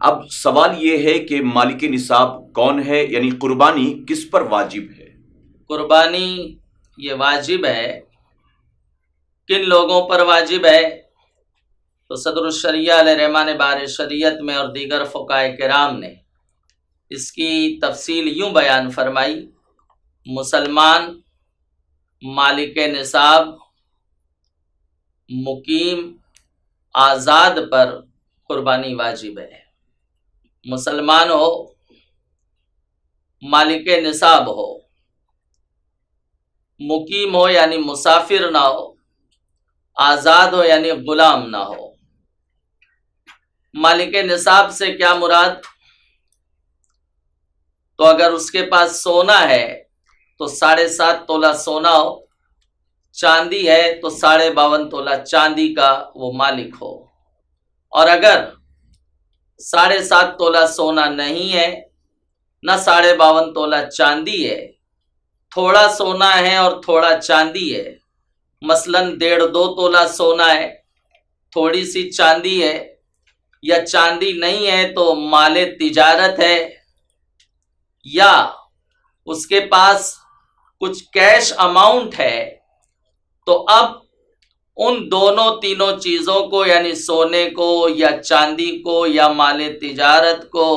اب سوال یہ ہے کہ مالک نصاب کون ہے، یعنی قربانی کس پر واجب ہے؟ قربانی یہ واجب ہے، کن لوگوں پر واجب ہے؟ تو صدر الشریعہ علیہ رحمٰن بار شریعت میں اور دیگر فقہاء کرام نے اس کی تفصیل یوں بیان فرمائی: مسلمان، مالک نصاب، مقیم، آزاد پر قربانی واجب ہے۔ مسلمان ہو، مالک نصاب ہو، مقیم ہو یعنی مسافر نہ ہو، آزاد ہو یعنی غلام نہ ہو۔ مالک نصاب سے کیا مراد؟ تو اگر اس کے پاس سونا ہے تو 7.5 تولہ سونا ہو، چاندی ہے تو 52.5 تولہ چاندی کا وہ مالک ہو۔ اور اگر 7.5 تولہ سونا نہیں ہے، نہ 52.5 تولہ چاندی ہے، تھوڑا سونا ہے اور تھوڑا چاندی ہے، مثلاً 1.5-2 تولہ سونا ہے، تھوڑی سی چاندی ہے، یا چاندی نہیں ہے تو مال تجارت ہے، یا اس کے پاس کچھ کیش اماؤنٹ ہے، تو اب ان تینوں چیزوں کو، یعنی سونے کو یا چاندی کو یا مال تجارت کو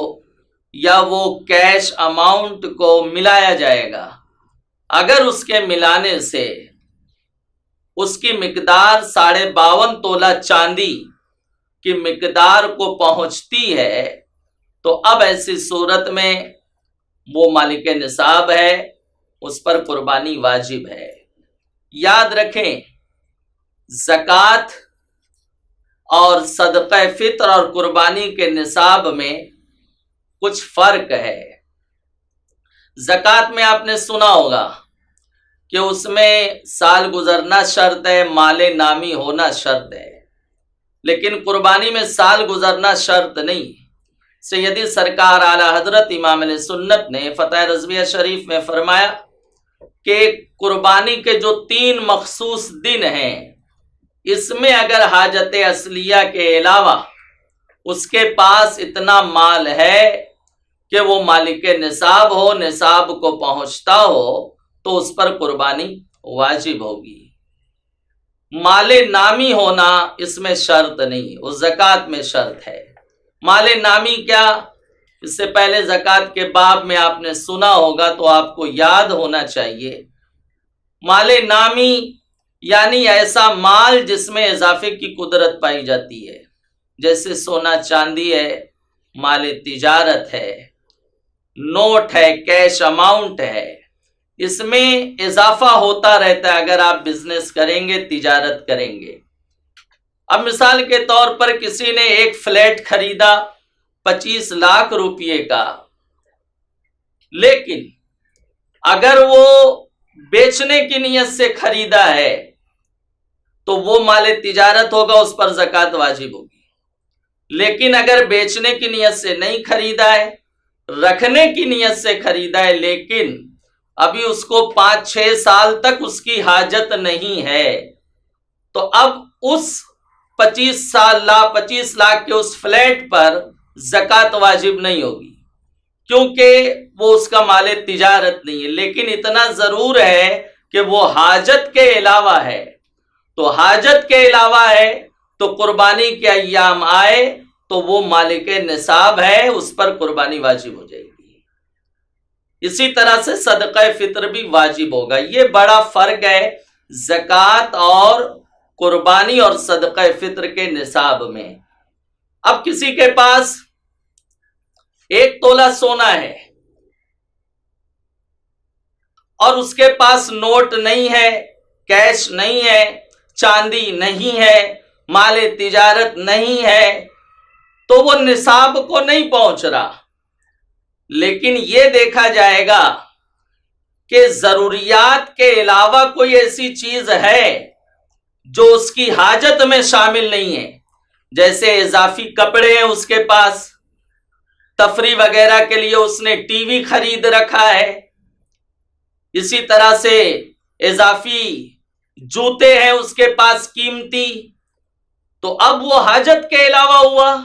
یا وہ کیش اماؤنٹ کو ملایا جائے گا۔ اگر اس کے ملانے سے اس کی مقدار 52.5 تولہ چاندی کی مقدار کو پہنچتی ہے تو اب ایسی صورت میں وہ مالک نصاب ہے، اس پر قربانی واجب ہے۔ یاد رکھیں، زکوٰۃ اور صدقہ فطر اور قربانی کے نصاب میں کچھ فرق ہے۔ زکوٰۃ میں آپ نے سنا ہوگا کہ اس میں سال گزرنا شرط ہے، مال نامی ہونا شرط ہے، لیکن قربانی میں سال گزرنا شرط نہیں۔ سیدی سرکار اعلیٰ حضرت امام علیہ سنت نے فتح رضویہ شریف میں فرمایا کہ قربانی کے جو 3 مخصوص دن ہیں، اس میں اگر حاجت اصلیہ کے علاوہ اس کے پاس اتنا مال ہے کہ وہ مالک نصاب ہو، نصاب کو پہنچتا ہو، تو اس پر قربانی واجب ہوگی۔ مال نامی ہونا اس میں شرط نہیں، وہ زکوٰۃ میں شرط ہے۔ مال نامی کیا؟ اس سے پہلے زکوٰۃ کے باب میں آپ نے سنا ہوگا تو آپ کو یاد ہونا چاہیے۔ مال نامی یعنی ایسا مال جس میں اضافے کی قدرت پائی جاتی ہے، جیسے سونا چاندی ہے، مال تجارت ہے، نوٹ ہے، کیش اماؤنٹ ہے، اس میں اضافہ ہوتا رہتا ہے اگر آپ بزنس کریں گے، تجارت کریں گے۔ اب مثال کے طور پر کسی نے ایک فلیٹ خریدا 25 لاکھ روپے کا، لیکن اگر وہ بیچنے کی نیت سے خریدا ہے تو وہ مال تجارت ہوگا، اس پر زکوٰۃ واجب ہوگی۔ لیکن اگر بیچنے کی نیت سے نہیں خریدا ہے، رکھنے کی نیت سے خریدا ہے، لیکن ابھی اس کو 5-6 سال تک اس کی حاجت نہیں ہے، تو اب اس 25 لاکھ کے اس فلیٹ پر زکوٰۃ واجب نہیں ہوگی، کیونکہ وہ اس کا مال تجارت نہیں ہے۔ لیکن اتنا ضرور ہے کہ وہ حاجت کے علاوہ ہے، تو حاجت کے علاوہ ہے تو قربانی کے ایام آئے تو وہ مالک نصاب ہے، اس پر قربانی واجب ہو جائے گی۔ اسی طرح سے صدقہ فطر بھی واجب ہوگا۔ یہ بڑا فرق ہے زکوٰۃ اور قربانی اور صدقہ فطر کے نصاب میں۔ اب کسی کے پاس 1 تولہ سونا ہے اور اس کے پاس نوٹ نہیں ہے، کیش نہیں ہے، چاندی نہیں ہے، مال تجارت نہیں ہے، تو وہ نصاب کو نہیں پہنچ رہا۔ لیکن یہ دیکھا جائے گا کہ ضروریات کے علاوہ کوئی ایسی چیز ہے جو اس کی حاجت میں شامل نہیں ہے، جیسے اضافی کپڑے ہیں اس کے پاس، تفریح وغیرہ کے لیے اس نے ٹی وی خرید رکھا ہے، اسی طرح سے اضافی جوتے ہیں اس کے پاس قیمتی، تو اب وہ حاجت کے علاوہ ہوا،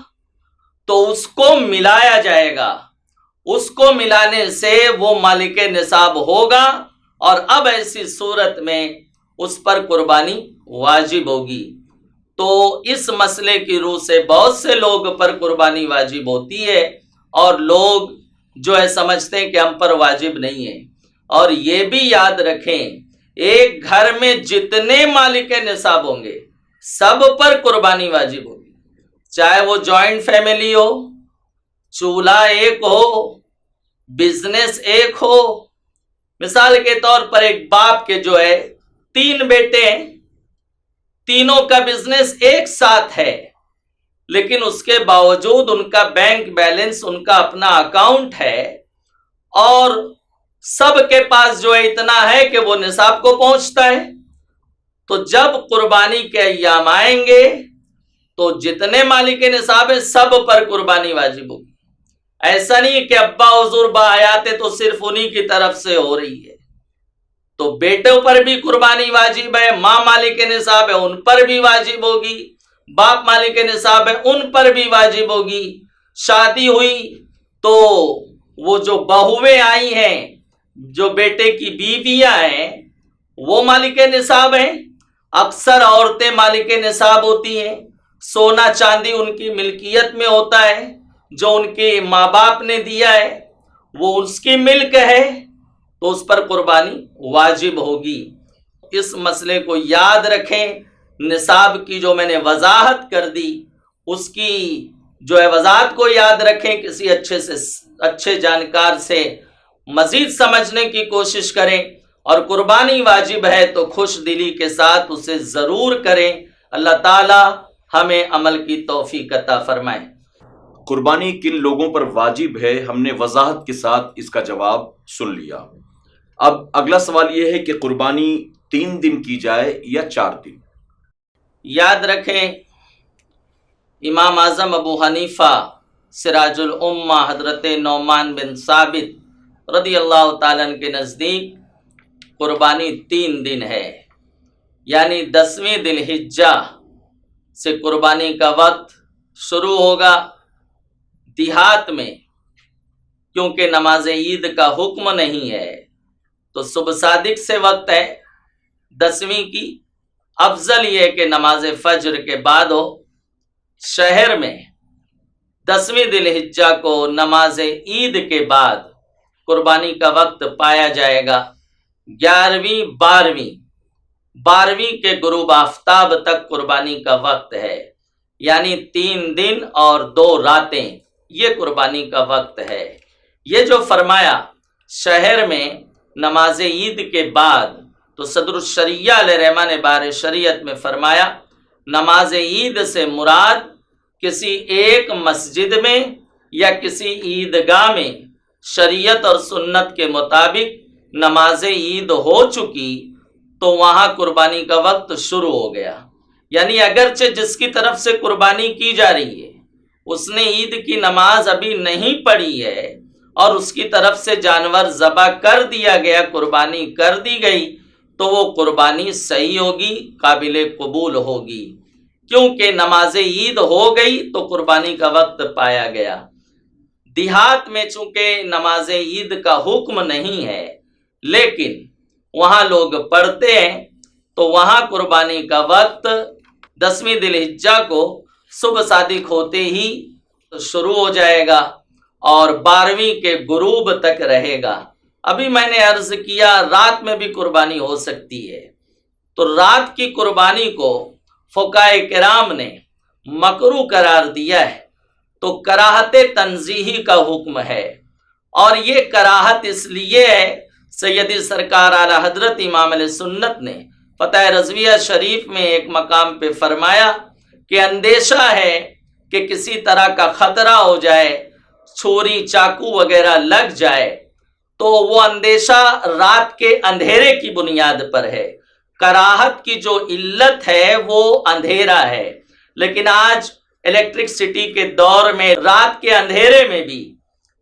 تو اس کو ملایا جائے گا، اس کو ملانے سے وہ مالک نصاب ہوگا، اور اب ایسی صورت میں اس پر قربانی واجب ہوگی۔ تو اس مسئلے کی روح سے بہت سے لوگ پر قربانی واجب ہوتی ہے، اور لوگ جو ہے سمجھتے ہیں کہ ہم پر واجب نہیں ہے۔ اور یہ بھی یاد رکھیں، ایک گھر میں جتنے مالک نصاب ہوں گے سب پر قربانی واجب ہوگی، چاہے وہ جوائنٹ فیملی ہو، چولہا ایک ہو، بزنس ایک ہو۔ مثال کے طور پر ایک باپ کے جو ہے 3 بیٹے ہیں، تینوں کا بزنس ایک ساتھ ہے، لیکن اس کے باوجود ان کا بینک بیلنس، ان کا اپنا اکاؤنٹ ہے، اور سب کے پاس جو ہے اتنا ہے کہ وہ نصاب کو پہنچتا ہے۔ تو جب قربانی کے ایام آئیں گے تو جتنے مالک نصاب ہیں سب پر قربانی واجب ہوگی۔ ایسا نہیں کہ ابا حضور با حیات ہے تو صرف انہی کی طرف سے ہو رہی ہے، تو بیٹوں پر بھی قربانی واجب ہے، ماں مالک نصاب ہے ان پر بھی واجب ہوگی، باپ مالک نصاب ہے ان پر بھی واجب ہوگی۔ شادی ہوئی تو وہ جو بہویں آئی ہیں، جو بیٹے کی بیویاں ہیں، وہ مالک نصاب ہیں۔ اکثر عورتیں مالک نصاب ہوتی ہیں، سونا چاندی ان کی ملکیت میں ہوتا ہے، جو ان کے ماں باپ نے دیا ہے وہ اس کی ملک ہے، تو اس پر قربانی واجب ہوگی۔ اس مسئلے کو یاد رکھیں، نصاب کی جو میں نے وضاحت کر دی اس کی جو ہے وضاحت کو یاد رکھیں، کسی اچھے جانکار سے مزید سمجھنے کی کوشش کریں، اور قربانی واجب ہے تو خوش دلی کے ساتھ اسے ضرور کریں۔ اللہ تعالی ہمیں عمل کی توفیق عطا فرمائے۔ قربانی کن لوگوں پر واجب ہے، ہم نے وضاحت کے ساتھ اس کا جواب سن لیا۔ اب اگلا سوال یہ ہے کہ قربانی 3 دن کی جائے یا 4 دن؟ یاد رکھیں، امام اعظم ابو حنیفہ سراج الامہ حضرت نعمان بن ثابت رضی اللہ تعالیٰ عنہ کے نزدیک قربانی 3 دن ہے، یعنی 10ویں ذی الحجہ سے قربانی کا وقت شروع ہوگا۔ دیہات میں کیونکہ نماز عید کا حکم نہیں ہے تو صبح صادق سے وقت ہے 10ویں کی، افضل یہ کہ نماز فجر کے بعد ہو۔ شہر میں 10ویں ذی الحجہ کو نماز عید کے بعد قربانی کا وقت پایا جائے گا۔ 11ویں 12ویں کے غروب آفتاب تک قربانی کا وقت ہے، یعنی 3 دن اور 2 راتیں یہ قربانی کا وقت ہے۔ یہ جو فرمایا شہر میں نماز عید کے بعد، تو صدر الشریعہ علیہ رحمہ نے بار شریعت میں فرمایا نماز عید سے مراد کسی ایک مسجد میں یا کسی عیدگاہ میں شریعت اور سنت کے مطابق نماز عید ہو چکی تو وہاں قربانی کا وقت شروع ہو گیا۔ یعنی اگرچہ جس کی طرف سے قربانی کی جا رہی ہے اس نے عید کی نماز ابھی نہیں پڑھی ہے اور اس کی طرف سے جانور ذبح کر دیا گیا، قربانی کر دی گئی، تو وہ قربانی صحیح ہوگی، قابل قبول ہوگی، کیونکہ نماز عید ہو گئی تو قربانی کا وقت پایا گیا۔ دیہات میں چونکہ نماز عید کا حکم نہیں ہے لیکن وہاں لوگ پڑھتے ہیں تو وہاں قربانی کا وقت 10ویں ذی الحجہ کو صبح صادق ہوتے ہی شروع ہو جائے گا اور 12ویں کے غروب تک رہے گا۔ ابھی میں نے عرض کیا رات میں بھی قربانی ہو سکتی ہے، تو رات کی قربانی کو فقہائے کرام نے مکروہ قرار دیا ہے، تو کراہت تنزیہی کا حکم ہے، اور یہ کراہت اس لیے ہے سیدی سرکار اعلی حضرت امام علیہ سنت نے فتح رضویہ شریف میں ایک مقام پہ فرمایا کہ اندیشہ ہے کہ کسی طرح کا خطرہ ہو جائے، چھری چاقو وغیرہ لگ جائے، تو وہ اندیشہ رات کے اندھیرے کی بنیاد پر ہے۔ کراہت کی جو علت ہے وہ اندھیرا ہے، لیکن آج الیکٹرکسٹی کے دور میں رات کے اندھیرے میں بھی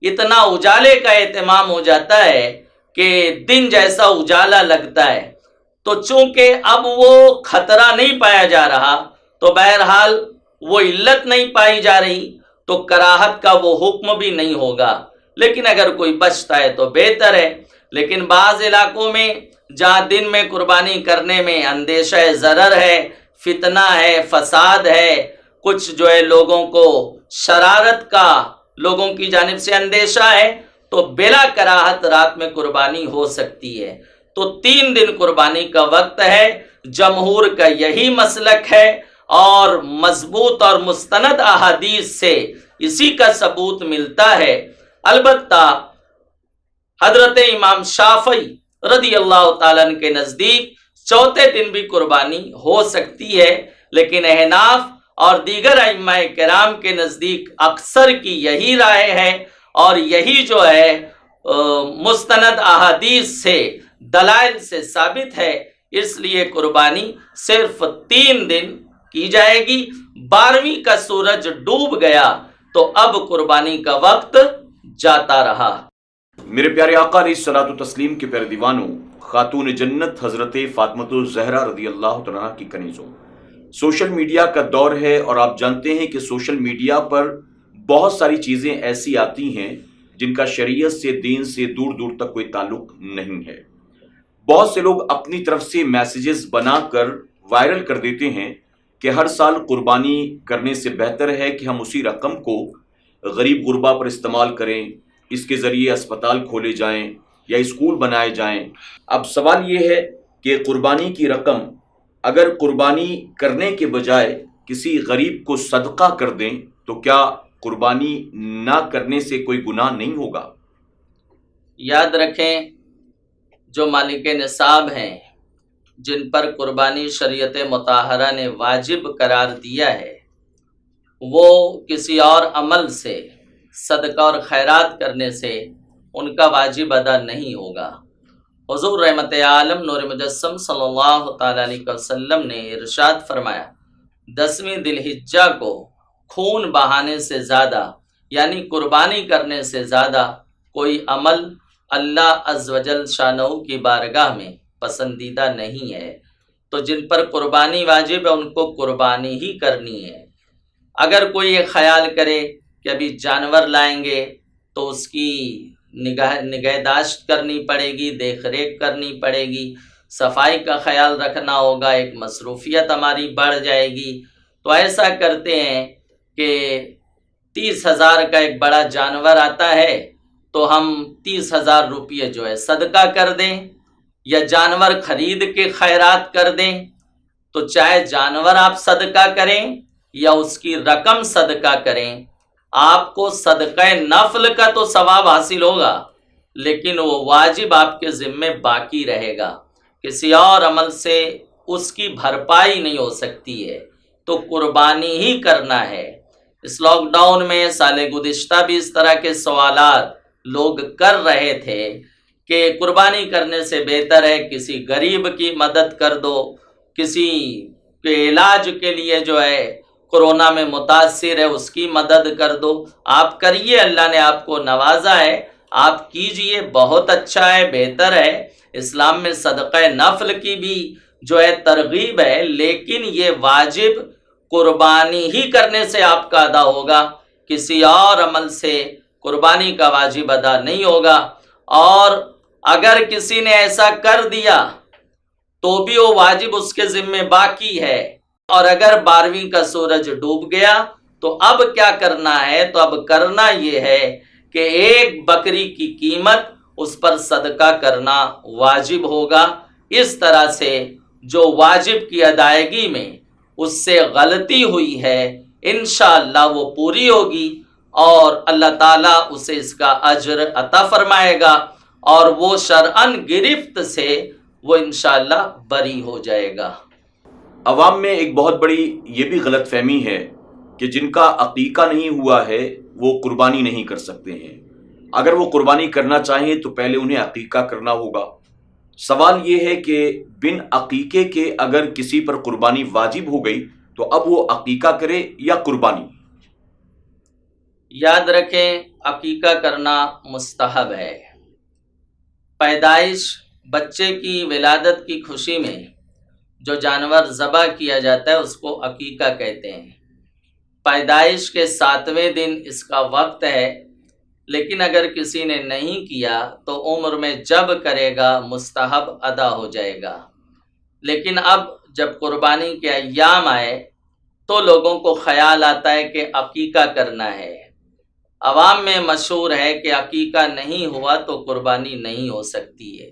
اتنا اجالے کا اہتمام ہو جاتا ہے کہ دن جیسا اجالا لگتا ہے، تو چونکہ اب وہ خطرہ نہیں پایا جا رہا تو بہرحال وہ علت نہیں پائی جا رہی، تو تو کراہت کا وہ حکم بھی نہیں ہوگا، لیکن اگر کوئی بچتا ہے تو بہتر ہے۔ لیکن بعض علاقوں میں جہاں دن میں قربانی کرنے میں اندیشہ ضرر ہے، فتنہ ہے، فساد ہے، کچھ جو ہے لوگوں کو شرارت کا لوگوں کی جانب سے اندیشہ ہے، تو بلا کراہت رات میں قربانی ہو سکتی ہے۔ تو 3 دن قربانی کا وقت ہے، جمہور کا یہی مسلک ہے، اور مضبوط اور مستند احادیث سے اسی کا ثبوت ملتا ہے۔ البتہ حضرت امام شافعی رضی اللہ تعالیٰ عنہ کے نزدیک چوتھے دن بھی قربانی ہو سکتی ہے، لیکن احناف اور دیگر ائمہ کرام کے نزدیک اکثر کی یہی رائے ہے، اور یہی جو ہے مستند احادیث سے دلائل سے ثابت ہے، اس لیے قربانی صرف 3 دن کی جائے گی۔ 12ویں کا سورج ڈوب گیا تو اب قربانی کا وقت جاتا رہا۔ میرے پیارے آقا علیہ الصلوۃ والتسلیم کے پیارے دیوانوں، خاتون جنت حضرت فاطمہ الزہرا رضی اللہ تعالیٰ عنہ کی کنیزوں، سوشل میڈیا کا دور ہے، اور آپ جانتے ہیں کہ سوشل میڈیا پر بہت ساری چیزیں ایسی آتی ہیں جن کا شریعت سے، دین سے دور دور تک کوئی تعلق نہیں ہے۔ بہت سے لوگ اپنی طرف سے میسیجز بنا کر وائرل کر دیتے ہیں کہ ہر سال قربانی کرنے سے بہتر ہے کہ ہم اسی رقم کو غریب غربا پر استعمال کریں، اس کے ذریعے اسپتال کھولے جائیں یا اسکول بنائے جائیں۔ اب سوال یہ ہے کہ قربانی کی رقم اگر قربانی کرنے کے بجائے کسی غریب کو صدقہ کر دیں تو کیا قربانی نہ کرنے سے کوئی گناہ نہیں ہوگا؟ یاد رکھیں، جو مالک نصاب ہیں، جن پر قربانی شریعت مطہرہ نے واجب قرار دیا ہے، وہ کسی اور عمل سے، صدقہ اور خیرات کرنے سے ان کا واجب ادا نہیں ہوگا۔ حضور رحمت عالم نور مجسم صلی اللہ تعالیٰ علیہ وسلم نے ارشاد فرمایا، 10ویں ذی الحجہ کو خون بہانے سے زیادہ، یعنی قربانی کرنے سے زیادہ کوئی عمل اللہ عز و جل شانہ کی بارگاہ میں پسندیدہ نہیں ہے۔ تو جن پر قربانی واجب ہے ان کو قربانی ہی کرنی ہے۔ اگر کوئی یہ خیال کرے کہ ابھی جانور لائیں گے تو اس کی نگہداشت کرنی پڑے گی، دیکھ ریکھ کرنی پڑے گی، صفائی کا خیال رکھنا ہوگا، ایک مصروفیت ہماری بڑھ جائے گی، تو ایسا کرتے ہیں کہ 30,000 کا ایک بڑا جانور آتا ہے تو ہم 30,000 روپیے جو ہے صدقہ کر دیں، یا جانور خرید کے خیرات کر دیں۔ تو چاہے جانور آپ صدقہ کریں یا اس کی رقم صدقہ کریں، آپ کو صدقہ نفل کا تو ثواب حاصل ہوگا، لیکن وہ واجب آپ کے ذمے باقی رہے گا، کسی اور عمل سے اس کی بھرپائی نہیں ہو سکتی ہے، تو قربانی ہی کرنا ہے۔ اس لاک ڈاؤن میں سال گزشتہ بھی اس طرح کے سوالات لوگ کر رہے تھے کہ قربانی کرنے سے بہتر ہے کسی غریب کی مدد کر دو، کسی کے علاج کے لیے جو ہے کورونا میں متاثر ہے اس کی مدد کر دو۔ آپ کریے، اللہ نے آپ کو نوازا ہے، آپ کیجئے، بہت اچھا ہے، بہتر ہے۔ اسلام میں صدقہ نفل کی بھی جو ہے ترغیب ہے، لیکن یہ واجب قربانی ہی کرنے سے آپ کا ادا ہوگا، کسی اور عمل سے قربانی کا واجب ادا نہیں ہوگا۔ اور اگر کسی نے ایسا کر دیا تو بھی وہ واجب اس کے ذمے باقی ہے۔ اور اگر 12ویں کا سورج ڈوب گیا تو اب کیا کرنا ہے؟ تو اب کرنا یہ ہے کہ ایک بکری کی قیمت اس پر صدقہ کرنا واجب ہوگا۔ اس طرح سے جو واجب کی ادائیگی میں اس سے غلطی ہوئی ہے انشاءاللہ وہ پوری ہوگی، اور اللہ تعالیٰ اسے اس کا اجر عطا فرمائے گا، اور وہ شرعاً گرفت سے وہ انشاءاللہ بری ہو جائے گا۔ عوام میں ایک بہت بڑی یہ بھی غلط فہمی ہے کہ جن کا عقیقہ نہیں ہوا ہے وہ قربانی نہیں کر سکتے ہیں۔ اگر وہ قربانی کرنا چاہیں تو پہلے انہیں عقیقہ کرنا ہوگا۔ سوال یہ ہے کہ بن عقیقے کے اگر کسی پر قربانی واجب ہو گئی تو اب وہ عقیقہ کرے یا قربانی؟ یاد رکھیں، عقیقہ کرنا مستحب ہے۔ پیدائش بچے کی ولادت کی خوشی میں جو جانور ذبح کیا جاتا ہے اس کو عقیقہ کہتے ہیں۔ پیدائش کے 7ویں دن اس کا وقت ہے، لیکن اگر کسی نے نہیں کیا تو عمر میں جب کرے گا مستحب ادا ہو جائے گا۔ لیکن اب جب قربانی کے ایام آئے تو لوگوں کو خیال آتا ہے کہ عقیقہ کرنا ہے۔ عوام میں مشہور ہے کہ عقیقہ نہیں ہوا تو قربانی نہیں ہو سکتی ہے۔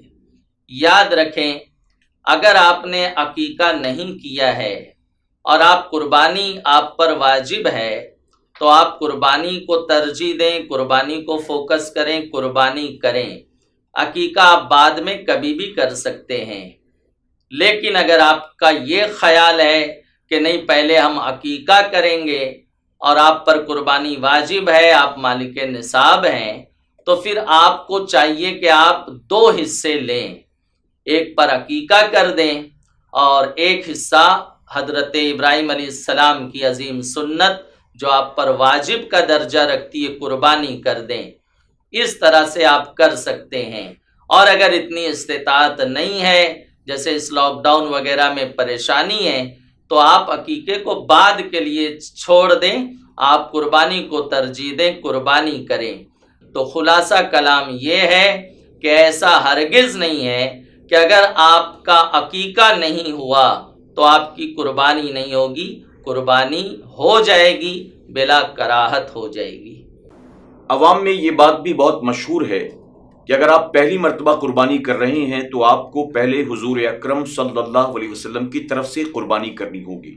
یاد رکھیں، اگر آپ نے عقیقہ نہیں کیا ہے اور قربانی آپ پر واجب ہے تو آپ قربانی کو ترجیح دیں، قربانی کو فوکس کریں، قربانی کریں۔ عقیقہ آپ بعد میں کبھی بھی کر سکتے ہیں، لیکن اگر آپ کا یہ خیال ہے کہ نہیں پہلے ہم عقیقہ کریں گے اور آپ پر قربانی واجب ہے، آپ مالک نصاب ہیں، تو پھر آپ کو چاہیے کہ آپ 2 حصے لیں، ایک پر عقیقہ کر دیں اور ایک حصہ حضرت ابراہیم علیہ السلام کی عظیم سنت جو آپ پر واجب کا درجہ رکھتی ہے قربانی کر دیں۔ اس طرح سے آپ کر سکتے ہیں۔ اور اگر اتنی استطاعت نہیں ہے، جیسے اس لاک ڈاؤن وغیرہ میں پریشانی ہے، تو آپ عقیقے کو بعد کے لیے چھوڑ دیں، آپ قربانی کو ترجیح دیں، قربانی کریں۔ تو خلاصہ کلام یہ ہے کہ ایسا ہرگز نہیں ہے کہ اگر آپ کا عقیقہ نہیں ہوا تو آپ کی قربانی نہیں ہوگی، قربانی ہو جائے گی، بلا کراہت ہو جائے گی۔ عوام میں یہ بات بھی بہت مشہور ہے کہ اگر آپ پہلی مرتبہ قربانی کر رہے ہیں تو آپ کو پہلے حضور اکرم صلی اللہ علیہ وسلم کی طرف سے قربانی کرنی ہوگی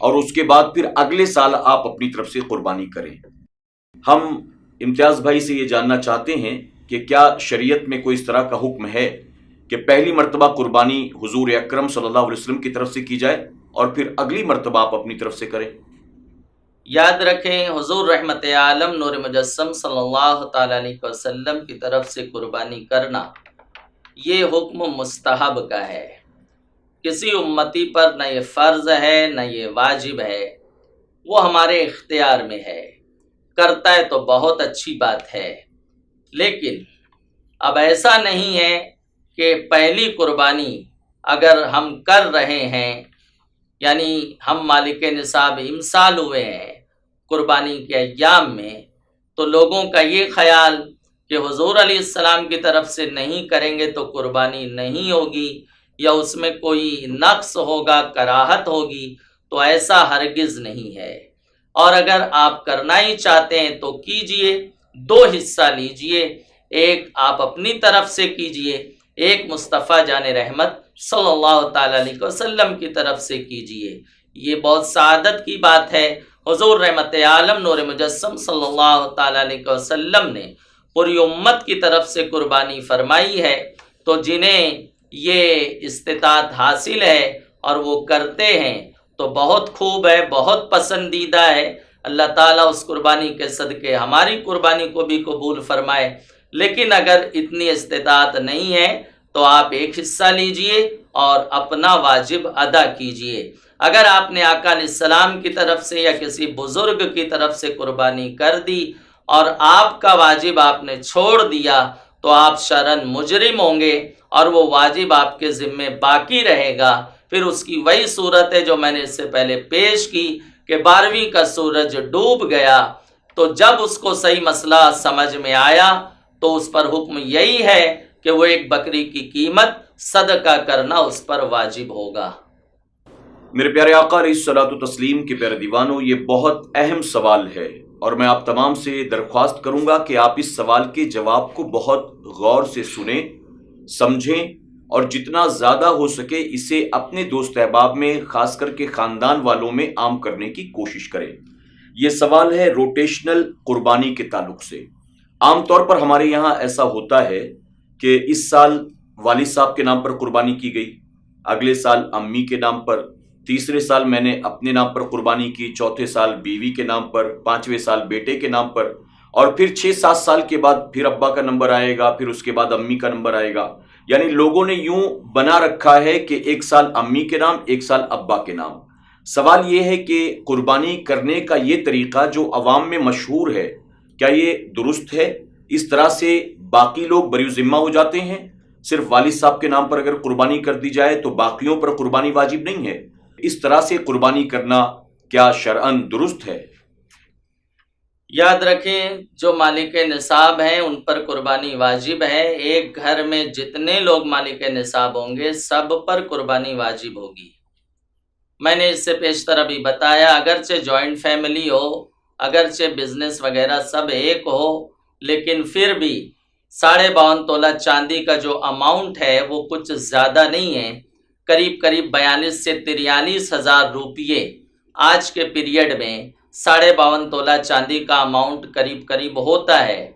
اور اس کے بعد پھر اگلے سال آپ اپنی طرف سے قربانی کریں۔ ہم امتیاز بھائی سے یہ جاننا چاہتے ہیں کہ کیا شریعت میں کوئی اس طرح کا حکم ہے کہ پہلی مرتبہ قربانی حضور اکرم صلی اللہ علیہ وسلم کی طرف سے کی جائے اور پھر اگلی مرتبہ آپ اپنی طرف سے کریں؟ یاد رکھیں، حضور رحمت عالم نور مجسم صلی اللہ تعالی علیہ وسلم کی طرف سے قربانی کرنا یہ حکم مستحب کا ہے۔ کسی امتی پر نہ یہ فرض ہے نہ یہ واجب ہے، وہ ہمارے اختیار میں ہے۔ کرتا ہے تو بہت اچھی بات ہے، لیکن اب ایسا نہیں ہے کہ پہلی قربانی اگر ہم کر رہے ہیں، یعنی ہم مالک نصاب امسال ہوئے ہیں قربانی کے ایام میں، تو لوگوں کا یہ خیال کہ حضور علیہ السلام کی طرف سے نہیں کریں گے تو قربانی نہیں ہوگی یا اس میں کوئی نقص ہوگا، کراہت ہوگی، تو ایسا ہرگز نہیں ہے۔ اور اگر آپ کرنا ہی چاہتے ہیں تو کیجئے، 2 حصہ لیجئے، ایک آپ اپنی طرف سے کیجئے، ایک مصطفیٰ جان رحمت صلی اللہ تعالی علیہ وسلم کی طرف سے کیجئے۔ یہ بہت سعادت کی بات ہے۔ حضور رحمت عالم نور مجسم صلی اللہ تعالی علیہ وسلم نے پوری امت کی طرف سے قربانی فرمائی ہے، تو جنہیں یہ استطاعت حاصل ہے اور وہ کرتے ہیں تو بہت خوب ہے، بہت پسندیدہ ہے۔ اللہ تعالیٰ اس قربانی کے صدقے ہماری قربانی کو بھی قبول فرمائے۔ لیکن اگر اتنی استطاعت نہیں ہے تو آپ ایک حصہ لیجئے اور اپنا واجب ادا کیجئے۔ اگر آپ نے آقا علیہ السلام کی طرف سے یا کسی بزرگ کی طرف سے قربانی کر دی اور آپ کا واجب آپ نے چھوڑ دیا تو آپ شرعاً مجرم ہوں گے اور وہ واجب آپ کے ذمے باقی رہے گا۔ پھر اس کی وہی صورت ہے جو میں نے اس سے پہلے پیش کی کہ 12ویں کا سورج ڈوب گیا، تو جب اس کو صحیح مسئلہ سمجھ میں آیا تو اس پر حکم یہی ہے کہ وہ ایک بکری کی قیمت صدقہ کرنا اس پر واجب ہوگا۔ میرے پیارے آقا علیہ الصلوۃ والتسلیم کے پیارے دیوانوں، یہ بہت اہم سوال ہے اور میں آپ تمام سے درخواست کروں گا کہ آپ اس سوال کے جواب کو بہت غور سے سنیں، سمجھیں اور جتنا زیادہ ہو سکے اسے اپنے دوست احباب میں، خاص کر کے خاندان والوں میں عام کرنے کی کوشش کریں۔ یہ سوال ہے روٹیشنل قربانی کے تعلق سے۔ عام طور پر ہمارے یہاں ایسا ہوتا ہے کہ اس سال والد صاحب کے نام پر قربانی کی گئی، اگلے سال امی کے نام پر، تیسرے سال میں نے اپنے نام پر قربانی کی، چوتھے سال بیوی کے نام پر، 5ویں سال بیٹے کے نام پر، اور پھر 6-7 سال کے بعد پھر ابا کا نمبر آئے گا، پھر اس کے بعد امی کا نمبر آئے گا۔ یعنی لوگوں نے یوں بنا رکھا ہے کہ 1 سال امی کے نام، 1 سال ابا کے نام۔ سوال یہ ہے کہ قربانی کرنے کا یہ طریقہ جو عوام میں مشہور ہے، کیا یہ درست ہے؟ اس طرح سے باقی لوگ بری ذمہ ہو جاتے ہیں؟ صرف والد صاحب کے نام پر اگر قربانی کر دی جائے تو باقیوں پر قربانی واجب نہیں ہے؟ اس طرح سے قربانی کرنا کیا شرعاً درست ہے؟ یاد رکھیں جو مالک نصاب ہیں ان پر قربانی واجب ہے. ایک گھر میں جتنے لوگ مالک نصاب ہوں گے سب پر قربانی واجب ہوگی. میں نے اس سے پیشتر ابھی بتایا اگرچہ جوائنٹ فیملی ہو، اگرچہ بزنس وغیرہ سب ایک ہو، لیکن پھر بھی 52.5 تولہ چاندی کا جو اماؤنٹ ہے وہ کچھ زیادہ نہیں ہے. قریب 42 سے 43 ہزار روپیے آج کے پیریڈ میں 52.5 تولہ چاندی کا اماؤنٹ قریب ہوتا ہے.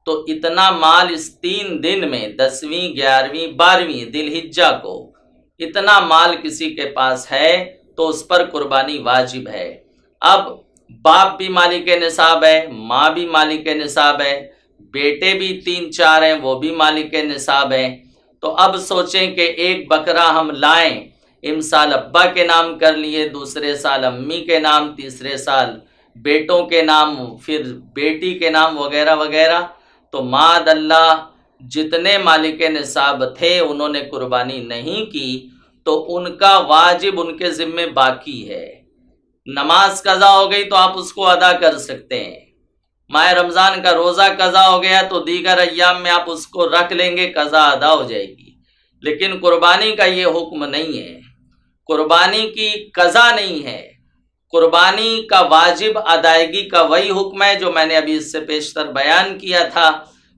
تو اتنا مال اس 3 دن میں 10ویں 11ویں 12ویں ذی الحجہ کو اتنا مال کسی کے پاس ہے تو اس پر قربانی واجب ہے. اب باپ بھی مالک نصاب ہے، ماں بھی مالک نصاب ہے، بیٹے بھی 3-4 ہیں وہ بھی مالک نصاب ہیں. تو اب سوچیں کہ ایک بکرا ہم لائیں، امسال ابا کے نام کر لیے، دوسرے سال امی کے نام، تیسرے سال بیٹوں کے نام، پھر بیٹی کے نام وغیرہ وغیرہ. تو ماد اللہ جتنے مالک نصاب تھے انہوں نے قربانی نہیں کی تو ان کا واجب ان کے ذمے باقی ہے. نماز قضا ہو گئی تو آپ اس کو ادا کر سکتے ہیں. ماہ رمضان کا روزہ قضا ہو گیا تو دیگر ایام میں آپ اس کو رکھ لیں گے، قضا ادا ہو جائے گی. لیکن قربانی کا یہ حکم نہیں ہے، قربانی کی قضا نہیں ہے. قربانی کا واجب ادائیگی کا وہی حکم ہے جو میں نے ابھی اس سے پیشتر بیان کیا تھا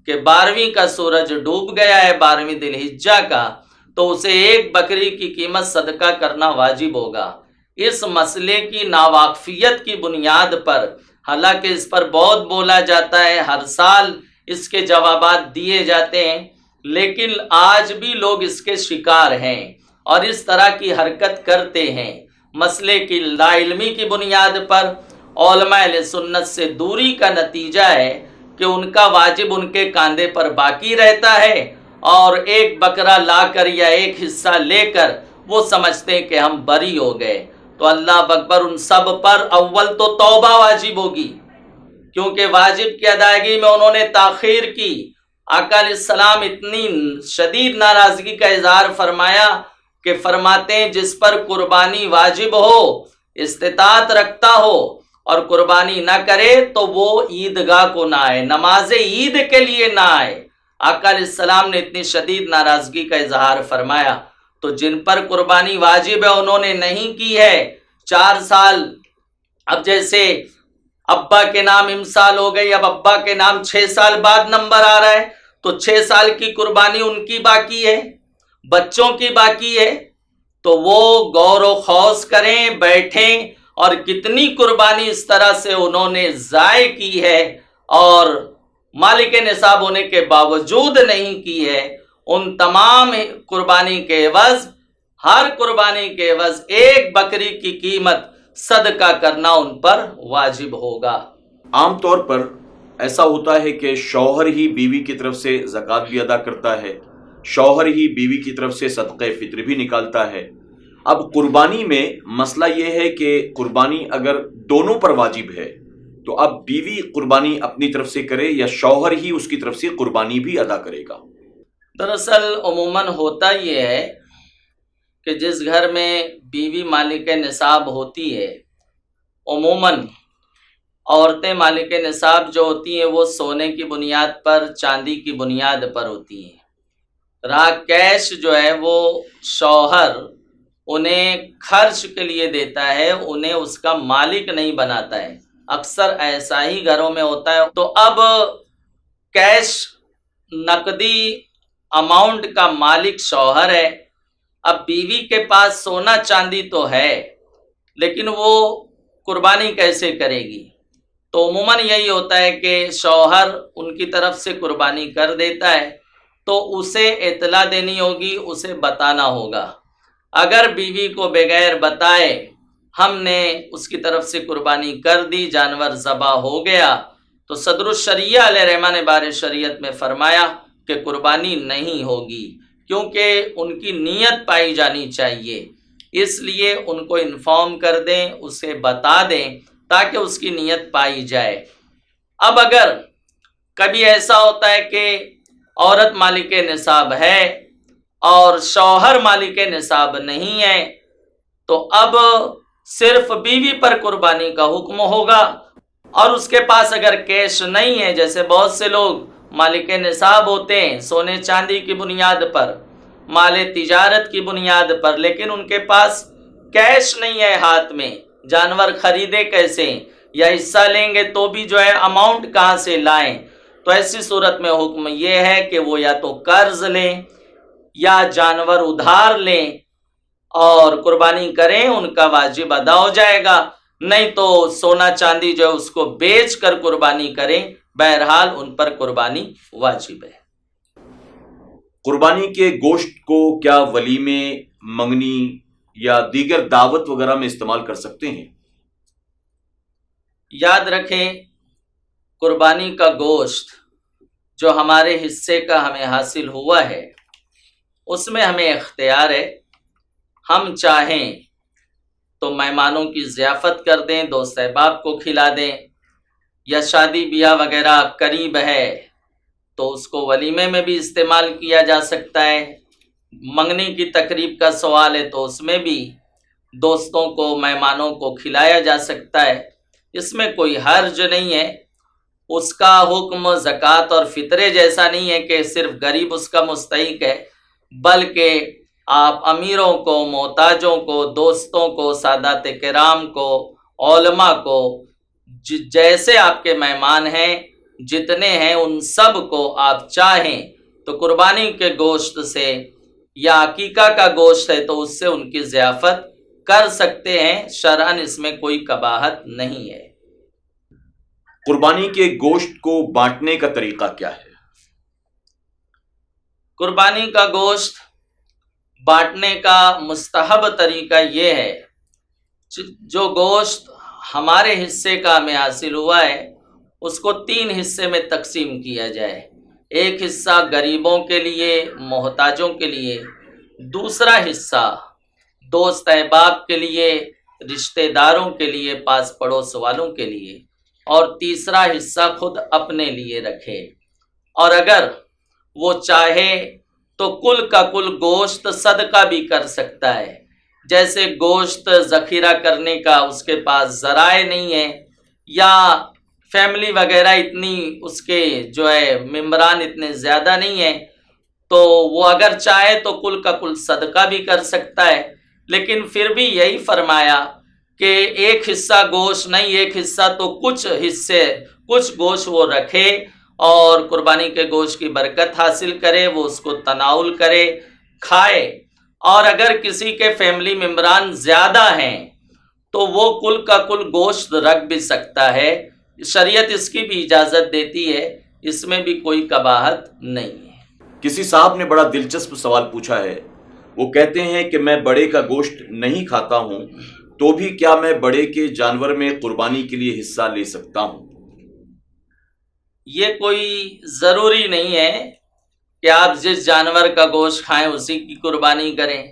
کہ 12ویں کا سورج ڈوب گیا ہے 12ویں ذی الحجہ کا تو اسے ایک بکری کی قیمت صدقہ کرنا واجب ہوگا. اس مسئلے کی ناواقفیت کی بنیاد پر حالانکہ اس پر بہت بولا جاتا ہے، ہر سال اس کے جوابات دیے جاتے ہیں، لیکن آج بھی لوگ اس کے شکار ہیں اور اس طرح کی حرکت کرتے ہیں. مسئلے کی لا علمی کی بنیاد پر علماء اہل سنت سے دوری کا نتیجہ ہے کہ ان کا واجب ان کے کاندھے پر باقی رہتا ہے اور ایک بکرا لا کر یا ایک حصہ لے کر وہ سمجھتے ہیں کہ ہم بری ہو گئے. تو اللہ اکبر، ان سب پر اول تو توبہ واجب ہوگی کیونکہ واجب کی ادائیگی میں انہوں نے تاخیر کی. آقا علیہ السلام اتنی شدید ناراضگی کا اظہار فرمایا کہ فرماتے ہیں جس پر قربانی واجب ہو، استطاعت رکھتا ہو اور قربانی نہ کرے تو وہ عیدگاہ کو نہ آئے، نماز عید کے لیے نہ آئے. آقا علیہ السلام نے اتنی شدید ناراضگی کا اظہار فرمایا. تو جن پر قربانی واجب ہے انہوں نے نہیں کی ہے. 4 سال اب جیسے ابا کے نام امسال ہو گئی، اب ابا کے نام 6 سال بعد نمبر آ رہا ہے تو 6 سال کی قربانی ان کی باقی ہے، بچوں کی باقی ہے. تو وہ غور و خوض کریں، بیٹھیں اور کتنی قربانی اس طرح سے انہوں نے ضائع کی ہے اور مالک نصاب ہونے کے باوجود نہیں کی ہے. ان تمام قربانی کے عوض، ہر قربانی کے عوض ایک بکری کی قیمت صدقہ کرنا ان پر واجب ہوگا. عام طور پر ایسا ہوتا ہے کہ شوہر ہی بیوی کی طرف سے زکوٰۃ بھی ادا کرتا ہے، شوہر ہی بیوی کی طرف سے صدقہ فطر بھی نکالتا ہے. اب قربانی میں مسئلہ یہ ہے کہ قربانی اگر دونوں پر واجب ہے تو اب بیوی قربانی اپنی طرف سے کرے یا شوہر ہی اس کی طرف سے قربانی بھی ادا کرے گا؟ دراصل عموماً ہوتا یہ ہے کہ جس گھر میں بیوی مالک نصاب ہوتی ہے، عموماً عورتیں مالک نصاب جو ہوتی ہیں وہ سونے کی بنیاد پر، چاندی کی بنیاد پر ہوتی ہیں. راہ کیش جو ہے وہ شوہر انہیں خرچ کے لیے دیتا ہے، انہیں اس کا مالک نہیں بناتا ہے. اکثر ایسا ہی گھروں میں ہوتا ہے. تو اب کیش نقدی اماؤنٹ کا مالک شوہر ہے. اب بیوی کے پاس سونا چاندی تو ہے لیکن وہ قربانی کیسے کرے گی؟ تو عموماً یہی ہوتا ہے کہ شوہر ان کی طرف سے قربانی کر دیتا ہے تو اسے اطلاع دینی ہوگی، اسے بتانا ہوگا. اگر بیوی کو بغیر بتائے ہم نے اس کی طرف سے قربانی کر دی، جانور ذبح ہو گیا تو صدر الشریعہ علیہ رحمہ نے بار شریعت میں فرمایا کہ قربانی نہیں ہوگی کیونکہ ان کی نیت پائی جانی چاہیے. اس لیے ان کو انفارم کر دیں، اسے بتا دیں تاکہ اس کی نیت پائی جائے. اب اگر کبھی ایسا ہوتا ہے کہ عورت مالک نصاب ہے اور شوہر مالک نصاب نہیں ہے تو اب صرف بیوی پر قربانی کا حکم ہوگا. اور اس کے پاس اگر کیش نہیں ہے، جیسے بہت سے لوگ مالک نصاب ہوتے ہیں سونے چاندی کی بنیاد پر، مال تجارت کی بنیاد پر، لیکن ان کے پاس کیش نہیں ہے ہاتھ میں، جانور خریدے کیسے، یا حصہ لیں گے تو بھی جو ہے اماؤنٹ کہاں سے لائیں؟ تو ایسی صورت میں حکم یہ ہے کہ وہ یا تو قرض لیں یا جانور ادھار لیں اور قربانی کریں، ان کا واجب ادا ہو جائے گا، نہیں تو سونا چاندی جو ہے اس کو بیچ کر قربانی کریں، بہرحال ان پر قربانی واجب ہے۔ قربانی کے گوشت کو کیا ولیمے، منگنی یا دیگر دعوت وغیرہ میں استعمال کر سکتے ہیں؟ یاد رکھیں، قربانی کا گوشت جو ہمارے حصے کا ہمیں حاصل ہوا ہے اس میں ہمیں اختیار ہے، ہم چاہیں تو مہمانوں کی ضیافت کر دیں، دوست احباب کو کھلا دیں، یا شادی بیاہ وغیرہ قریب ہے تو اس کو ولیمے میں بھی استعمال کیا جا سکتا ہے، منگنی کی تقریب کا سوال ہے تو اس میں بھی دوستوں کو مہمانوں کو کھلایا جا سکتا ہے، اس میں کوئی حرج نہیں ہے۔ اس کا حکم زکوٰۃ اور فطرے جیسا نہیں ہے کہ صرف غریب اس کا مستحق ہے، بلکہ آپ امیروں کو، محتاجوں کو، دوستوں کو، سادات کرام کو، علماء کو، جیسے آپ کے مہمان ہیں، جتنے ہیں ان سب کو آپ چاہیں تو قربانی کے گوشت سے، یا عقیقہ کا گوشت ہے تو اس سے ان کی ضیافت کر سکتے ہیں، شرعاً اس میں کوئی قباحت نہیں ہے۔ قربانی کے گوشت کو بانٹنے کا طریقہ کیا ہے؟ قربانی کا گوشت بانٹنے کا مستحب طریقہ یہ ہے، جو گوشت ہمارے حصے کا ہمیں حاصل ہوا ہے اس کو 3 حصے میں تقسیم کیا جائے، ایک حصہ غریبوں کے لیے، محتاجوں کے لیے، دوسرا حصہ دوست احباب کے لیے، رشتہ داروں کے لیے، پاس پڑوس والوں کے لیے، اور تیسرا حصہ خود اپنے لیے رکھے، اور اگر وہ چاہے تو کل کا کل گوشت صدقہ بھی کر سکتا ہے، جیسے گوشت ذخیرہ کرنے کا اس کے پاس ذرائع نہیں ہے، یا فیملی وغیرہ اتنی اس کے جو ہے ممبران اتنے زیادہ نہیں ہیں، تو وہ اگر چاہے تو کل کا کل صدقہ بھی کر سکتا ہے، لیکن پھر بھی یہی فرمایا کہ ایک حصہ گوشت نہیں، ایک حصہ تو کچھ گوشت وہ رکھے اور قربانی کے گوشت کی برکت حاصل کرے، وہ اس کو تناول کرے، کھائے، اور اگر کسی کے فیملی ممبران زیادہ ہیں تو وہ کل کا کل گوشت رکھ بھی سکتا ہے، شریعت اس کی بھی اجازت دیتی ہے، اس میں بھی کوئی قباحت نہیں ہے۔ کسی صاحب نے بڑا دلچسپ سوال پوچھا ہے، وہ کہتے ہیں کہ میں بڑے کا گوشت نہیں کھاتا ہوں، تو بھی کیا میں بڑے کے جانور میں قربانی کے لیے حصہ لے سکتا ہوں؟ یہ کوئی ضروری نہیں ہے کہ آپ جس جانور کا گوشت کھائیں اسی کی قربانی کریں۔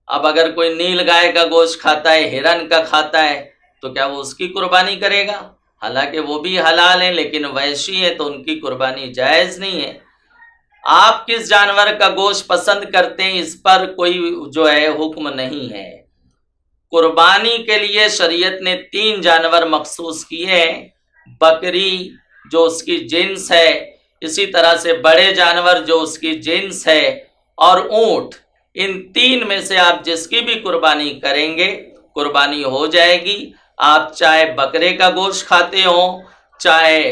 اب اگر کوئی نیل گائے کا گوشت کھاتا ہے، ہرن کا کھاتا ہے، تو کیا وہ اس کی قربانی کرے گا؟ حالانکہ وہ بھی حلال ہیں لیکن وحشی ہے تو ان کی قربانی جائز نہیں ہے۔ آپ کس جانور کا گوشت پسند کرتے ہیں اس پر کوئی جو ہے حکم نہیں ہے۔ قربانی کے لیے شریعت نے 3 جانور مخصوص کیے ہیں، بکری جو اس کی جنس ہے، اسی طرح سے بڑے جانور جو اس کی جنس ہے، اور اونٹ، ان 3 میں سے آپ جس کی بھی قربانی کریں گے قربانی ہو جائے گی۔ آپ چاہے بکرے کا گوشت کھاتے ہوں، چاہے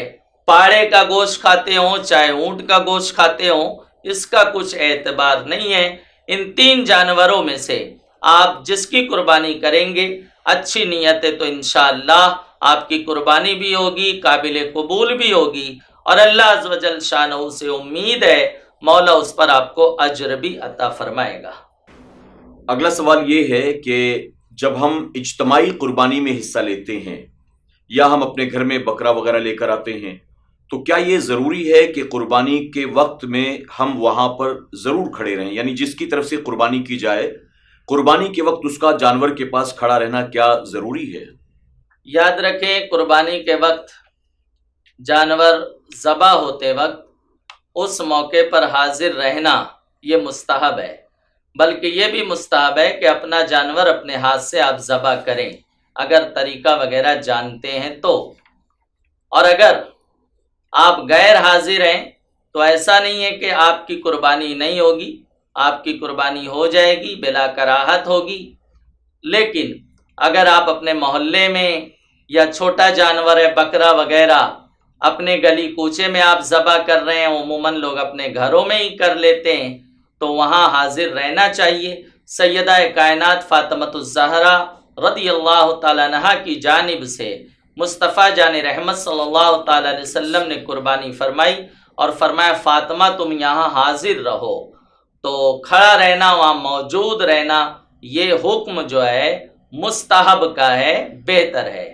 پاڑے کا گوشت کھاتے ہوں، چاہے اونٹ کا گوشت کھاتے ہوں، اس کا کچھ اعتبار نہیں ہے۔ ان 3 جانوروں میں سے آپ جس کی قربانی کریں گے، اچھی نیت ہے تو انشاءاللہ آپ کی قربانی بھی ہوگی، قابل قبول بھی ہوگی، اور اللہ عز و جل شانہ سے امید ہے مولا اس پر آپ کو اجر بھی عطا فرمائے گا۔ اگلا سوال یہ ہے کہ جب ہم اجتماعی قربانی میں حصہ لیتے ہیں یا ہم اپنے گھر میں بکرا وغیرہ لے کر آتے ہیں تو کیا یہ ضروری ہے کہ قربانی کے وقت میں ہم وہاں پر ضرور کھڑے رہیں؟ یعنی جس کی طرف سے قربانی کی جائے قربانی کے وقت اس کا جانور کے پاس کھڑا رہنا کیا ضروری ہے؟ یاد رکھیں، قربانی کے وقت جانور ذبح ہوتے وقت اس موقع پر حاضر رہنا یہ مستحب ہے، بلکہ یہ بھی مستحب ہے کہ اپنا جانور اپنے ہاتھ سے آپ ذبح کریں اگر طریقہ وغیرہ جانتے ہیں تو۔ اور اگر آپ غیر حاضر ہیں تو ایسا نہیں ہے کہ آپ کی قربانی نہیں ہوگی، آپ کی قربانی ہو جائے گی، بلا کراہت ہوگی۔ لیکن اگر آپ اپنے محلے میں یا چھوٹا جانور ہے بکرا وغیرہ اپنے گلی کوچے میں آپ ذبح کر رہے ہیں، عموماً لوگ اپنے گھروں میں ہی کر لیتے ہیں، تو وہاں حاضر رہنا چاہیے۔ سیدہ کائنات فاطمہ الزہرا رضی اللہ تعالیٰ عنہا کی جانب سے مصطفیٰ جان رحمت صلی اللہ تعالیٰ علیہ وسلم نے قربانی فرمائی اور فرمایا فاطمہ تم یہاں حاضر رہو۔ تو کھڑا رہنا، وہاں موجود رہنا، یہ حکم جو ہے مستحب کا ہے، بہتر ہے۔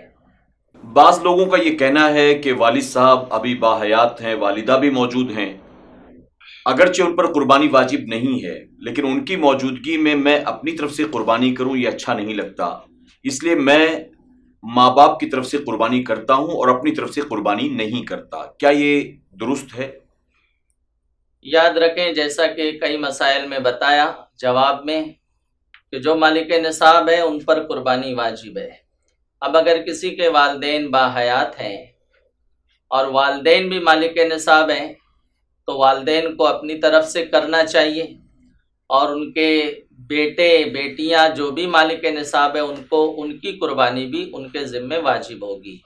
بعض لوگوں کا یہ کہنا ہے کہ والد صاحب ابھی باحیات ہیں، والدہ بھی موجود ہیں، اگرچہ ان پر قربانی واجب نہیں ہے، لیکن ان کی موجودگی میں اپنی طرف سے قربانی کروں یہ اچھا نہیں لگتا، اس لیے میں ماں باپ کی طرف سے قربانی کرتا ہوں اور اپنی طرف سے قربانی نہیں کرتا۔ کیا یہ درست ہے؟ یاد رکھیں جیسا کہ کئی مسائل میں بتایا جواب میں کہ جو مالک نصاب ہے ان پر قربانی واجب ہے۔ اب اگر کسی کے والدین باحیات ہیں اور والدین بھی مالک نصاب ہیں تو والدین کو اپنی طرف سے کرنا چاہیے، اور ان کے بیٹے بیٹیاں جو بھی مالک نصاب ہیں ان کو ان کی قربانی بھی ان کے ذمے واجب ہوگی۔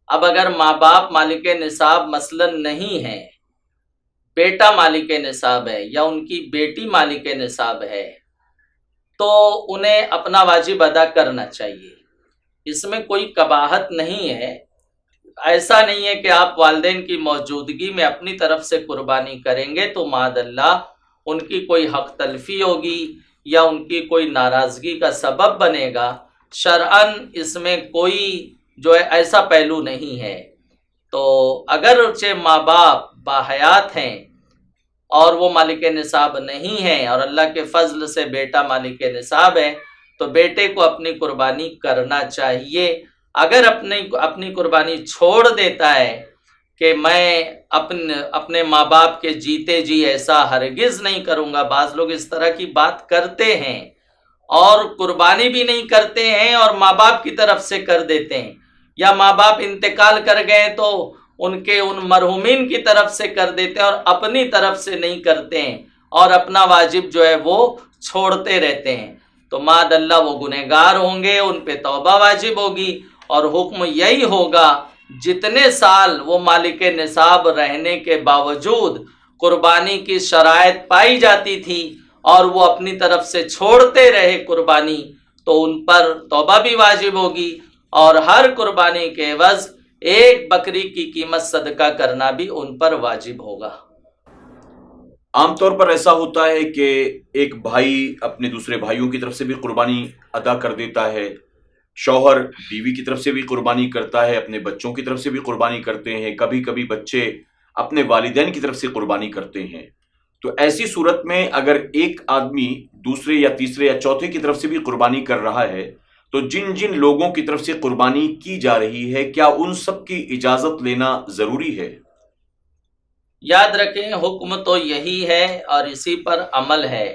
اب اگر ماں باپ مالک نصاب مثلاً نہیں ہیں، بیٹا مالک نصاب ہے یا ان کی بیٹی مالک نصاب ہے، تو انہیں اپنا واجب ادا کرنا چاہیے، اس میں کوئی قباحت نہیں ہے۔ ایسا نہیں ہے کہ آپ والدین کی موجودگی میں اپنی طرف سے قربانی کریں گے تو معاذ اللہ ان کی کوئی حق تلفی ہوگی یا ان کی کوئی ناراضگی کا سبب بنے گا۔ شرعاً اس میں کوئی جو ہے ایسا پہلو نہیں ہے۔ تو اگرچہ ماں باپ باحیات ہیں اور وہ مالک نصاب نہیں ہیں اور اللہ کے فضل سے بیٹا مالک نصاب ہے تو بیٹے کو اپنی قربانی کرنا چاہیے۔ اگر اپنی قربانی چھوڑ دیتا ہے کہ میں اپنے ماں باپ کے جیتے جی ایسا ہرگز نہیں کروں گا، بعض لوگ اس طرح کی بات کرتے ہیں اور قربانی بھی نہیں کرتے ہیں اور ماں باپ کی طرف سے کر دیتے ہیں، یا ماں باپ انتقال کر گئے تو ان مرحومین کی طرف سے کر دیتے ہیں اور اپنی طرف سے نہیں کرتے ہیں اور اپنا واجب جو ہے وہ چھوڑتے رہتے ہیں، تو ماد اللہ وہ گنہگار ہوں گے، ان پہ توبہ واجب ہوگی اور حکم یہی ہوگا جتنے سال وہ مالک نصاب رہنے کے باوجود قربانی کی شرائط پائی جاتی تھی اور وہ اپنی طرف سے چھوڑتے رہے قربانی، تو ان پر توبہ بھی واجب ہوگی اور ہر قربانی کے عوض ایک بکری کی قیمت صدقہ کرنا بھی ان پر واجب ہوگا۔ عام طور پر ایسا ہوتا ہے کہ ایک بھائی اپنے دوسرے بھائیوں کی طرف سے بھی قربانی ادا کر دیتا ہے، شوہر بیوی کی طرف سے بھی قربانی کرتا ہے، اپنے بچوں کی طرف سے بھی قربانی کرتے ہیں، کبھی کبھی بچے اپنے والدین کی طرف سے قربانی کرتے ہیں۔ تو ایسی صورت میں اگر ایک آدمی دوسرے یا تیسرے یا چوتھے کی طرف سے بھی قربانی کر رہا ہے تو جن جن لوگوں کی طرف سے قربانی کی جا رہی ہے کیا ان سب کی اجازت لینا ضروری ہے؟ یاد رکھیں حکم تو یہی ہے اور اسی پر عمل ہے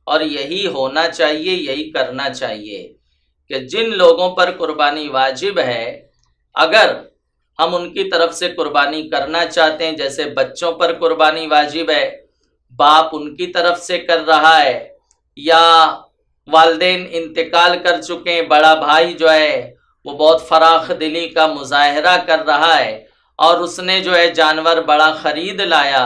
اور یہی ہونا چاہیے، یہی کرنا چاہیے کہ جن لوگوں پر قربانی واجب ہے اگر ہم ان کی طرف سے قربانی کرنا چاہتے ہیں، جیسے بچوں پر قربانی واجب ہے، باپ ان کی طرف سے کر رہا ہے، یا والدین انتقال کر چکے ہیں، بڑا بھائی جو ہے وہ بہت فراخ دلی کا مظاہرہ کر رہا ہے اور اس نے جو ہے جانور بڑا خرید لایا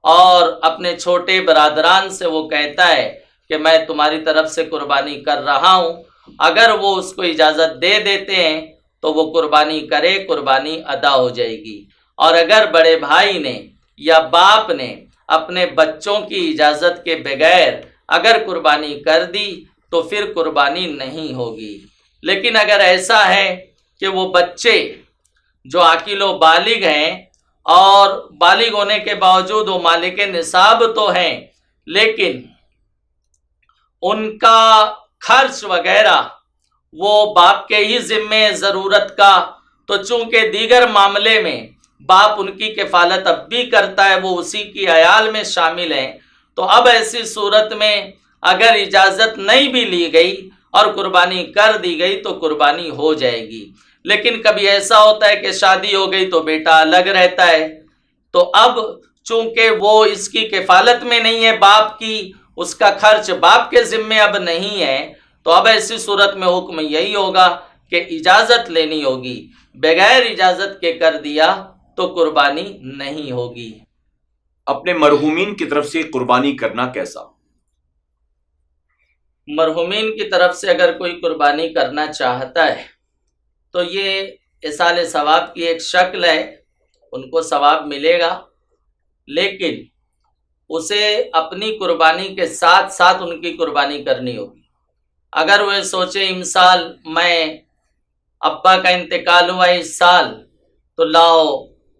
اور اپنے چھوٹے برادران سے وہ کہتا ہے کہ میں تمہاری طرف سے قربانی کر رہا ہوں، اگر وہ اس کو اجازت دے دیتے ہیں تو وہ قربانی کرے، قربانی ادا ہو جائے گی۔ اور اگر بڑے بھائی نے یا باپ نے اپنے بچوں کی اجازت کے بغیر اگر قربانی کر دی تو پھر قربانی نہیں ہوگی۔ لیکن اگر ایسا ہے کہ وہ بچے جو عاقل و بالغ ہیں اور بالغ ہونے کے باوجود وہ مالک نصاب تو ہیں لیکن ان کا خرچ وغیرہ وہ باپ کے ہی ذمے ضرورت کا، تو چونکہ دیگر معاملے میں باپ ان کی کفالت اب بھی کرتا ہے، وہ اسی کی عیال میں شامل ہیں، تو اب ایسی صورت میں اگر اجازت نہیں بھی لی گئی اور قربانی کر دی گئی تو قربانی ہو جائے گی۔ لیکن کبھی ایسا ہوتا ہے کہ شادی ہو گئی تو بیٹا الگ رہتا ہے، تو اب چونکہ وہ اس کی کفالت میں نہیں ہے باپ کی، اس کا خرچ باپ کے ذمے اب نہیں ہے، تو اب ایسی صورت میں حکم یہی ہوگا کہ اجازت لینی ہوگی، بغیر اجازت کے کر دیا تو قربانی نہیں ہوگی۔ اپنے مرحومین کی طرف سے قربانی کرنا کیسا؟ مرحومین کی طرف سے اگر کوئی قربانی کرنا چاہتا ہے تو یہ ایصال ثواب کی ایک شکل ہے، ان کو ثواب ملے گا، لیکن اسے اپنی قربانی کے ساتھ ساتھ ان کی قربانی کرنی ہوگی۔ اگر وہ سوچے امسال میں ابا کا انتقال ہوا اس سال تو لاؤ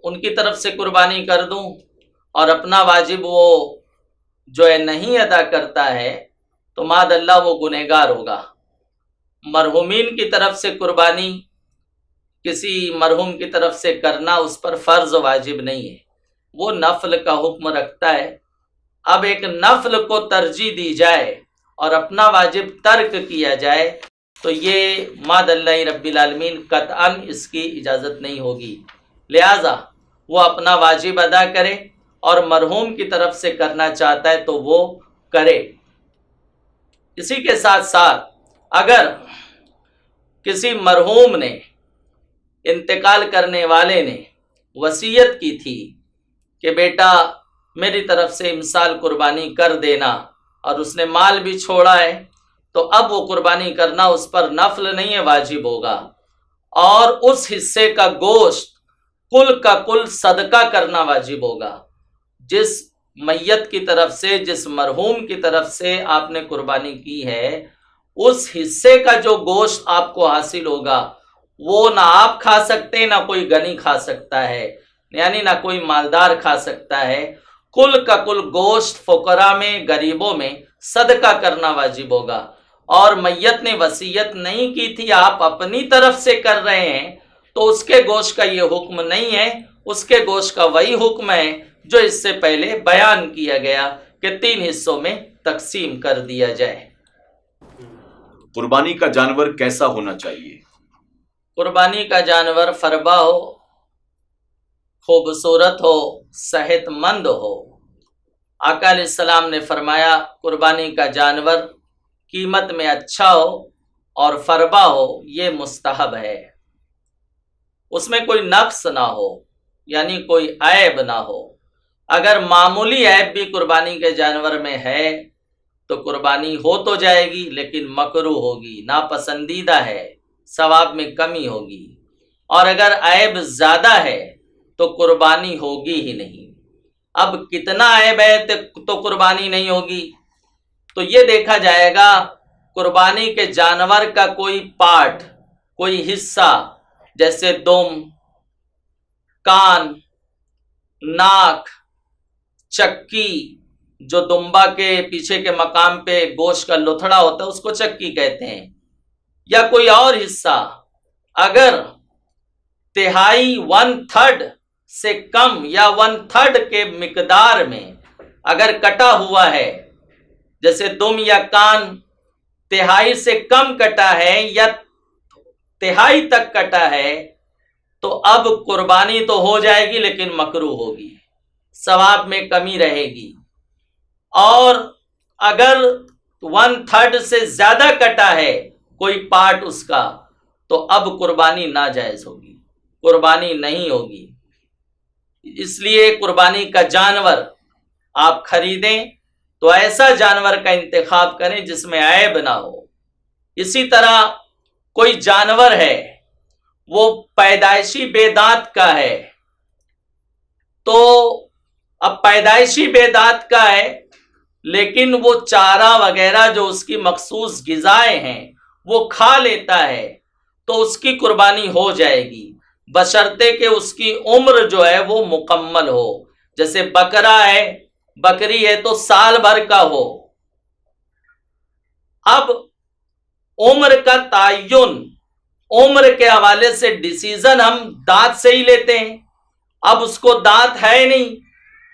ان کی طرف سے قربانی کر دوں، اور اپنا واجب وہ جو ہے نہیں ادا کرتا ہے تو معاذ اللہ وہ گنہگار ہوگا۔ مرحومین کی طرف سے قربانی کسی مرحوم کی طرف سے کرنا اس پر فرض واجب نہیں ہے، وہ نفل کا حکم رکھتا ہے۔ اب ایک نفل کو ترجیح دی جائے اور اپنا واجب ترک کیا جائے تو یہ معاذ اللہ رب العالمین قطعاً اس کی اجازت نہیں ہوگی، لہٰذا وہ اپنا واجب ادا کرے، اور مرحوم کی طرف سے کرنا چاہتا ہے تو وہ کرے۔ اسی کے ساتھ ساتھ اگر کسی مرحوم نے، انتقال کرنے والے نے وصیت کی تھی کہ بیٹا میری طرف سے امسال قربانی کر دینا، اور اس نے مال بھی چھوڑا ہے، تو اب وہ قربانی کرنا اس پر نفل نہیں ہے، واجب ہوگا، اور اس حصے کا گوشت کل کا کل صدقہ کرنا واجب ہوگا۔ جس میت کی طرف سے، جس مرحوم کی طرف سے آپ نے قربانی کی ہے، اس حصے کا جو گوشت آپ کو حاصل ہوگا وہ نہ آپ کھا سکتے، نہ کوئی غنی کھا سکتا ہے، یعنی نہ کوئی مالدار کھا سکتا ہے، کل کا کل گوشت فقراء میں، غریبوں میں صدقہ کرنا واجب ہوگا۔ اور میت نے وصیت نہیں کی تھی، آپ اپنی طرف سے کر رہے ہیں، تو اس کے گوشت کا یہ حکم نہیں ہے، اس کے گوشت کا وہی حکم ہے جو اس سے پہلے بیان کیا گیا کہ 3 حصوں میں تقسیم کر دیا جائے۔ قربانی کا جانور کیسا ہونا چاہیے؟ قربانی کا جانور فربا ہو، خوبصورت ہو، صحت مند ہو۔ آقا علیہ السلام نے فرمایا قربانی کا جانور قیمت میں اچھا ہو اور فربا ہو، یہ مستحب ہے، اس میں کوئی نقص نہ ہو، یعنی کوئی عیب نہ ہو۔ اگر معمولی عیب بھی قربانی کے جانور میں ہے تو قربانی ہو تو جائے گی، لیکن مکروہ ہوگی، ناپسندیدہ ہے، ثواب میں کمی ہوگی۔ اور اگر عیب زیادہ ہے تو قربانی ہوگی ہی نہیں۔ اب کتنا عیب ہے تو قربانی نہیں ہوگی، تو یہ دیکھا جائے گا قربانی کے جانور کا کوئی پارٹ، کوئی حصہ، جیسے دم، کان، ناک، چکی، جو دمبا کے پیچھے کے مقام پہ گوشت کا لتھڑا ہوتا ہے اس کو چکی کہتے ہیں، یا کوئی اور حصہ اگر 1/3 سے کم یا 1/3 کے مقدار میں اگر کٹا ہوا ہے، جیسے دم یا کان 1/3 سے کم کٹا ہے یا 1/3 تک کٹا ہے، تو اب قربانی تو ہو جائے گی لیکن مکروہ ہوگی، ثواب میں کمی رہے گی۔ اور اگر 1/3 سے زیادہ کٹا ہے کوئی پارٹ اس کا، تو اب قربانی ناجائز ہوگی، قربانی نہیں ہوگی۔ اس لیے قربانی کا جانور آپ خریدیں تو ایسا جانور کا انتخاب کریں جس میں عیب نہ ہو۔ اسی طرح کوئی جانور ہے وہ پیدائشی بے دانت کا ہے، تو اب پیدائشی بے دانت کا ہے لیکن وہ چارہ وغیرہ جو اس کی مخصوص غذائیں ہیں وہ کھا لیتا ہے، تو اس کی قربانی ہو جائے گی، بشرطے کہ اس کی عمر جو ہے وہ مکمل ہو۔ جیسے بکرا ہے، بکری ہے تو سال بھر کا ہو۔ اب عمر کا تعین، عمر کے حوالے سے ڈیسیزن ہم دانت سے ہی لیتے ہیں۔ اب اس کو دانت ہے نہیں،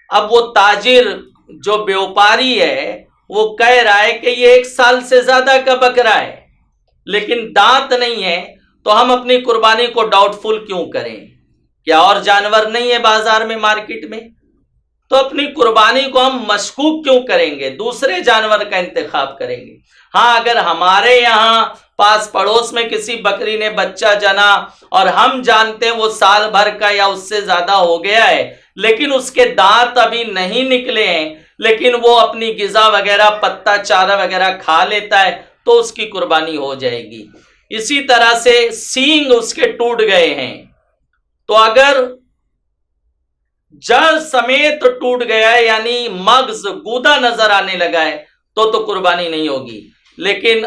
اب وہ تاجر جو بیوپاری ہے وہ کہہ رہا ہے کہ یہ 1 سال سے زیادہ کا بکرا ہے لیکن دانت نہیں ہے، تو ہم اپنی قربانی کو ڈاؤٹ فل کیوں کریں؟ کیا اور جانور نہیں ہے بازار میں، مارکیٹ میں؟ تو اپنی قربانی کو ہم مشکوک کیوں کریں گے، دوسرے جانور کا انتخاب کریں گے؟ ہاں، اگر ہمارے یہاں پاس پڑوس میں کسی بکری نے بچہ جنا اور ہم جانتے ہیں وہ سال بھر کا یا اس سے زیادہ ہو گیا ہے، لیکن اس کے دانت ابھی نہیں نکلے ہیں، لیکن وہ اپنی غذا وغیرہ، پتا چارہ وغیرہ کھا لیتا ہے، تو اس کی قربانی ہو جائے گی۔ اسی طرح سے سینگ اس کے ٹوٹ گئے ہیں، تو اگر جڑ سمیت ٹوٹ گیا ہے، یعنی مغز گودا نظر آنے لگا ہے، تو قربانی نہیں ہوگی۔ لیکن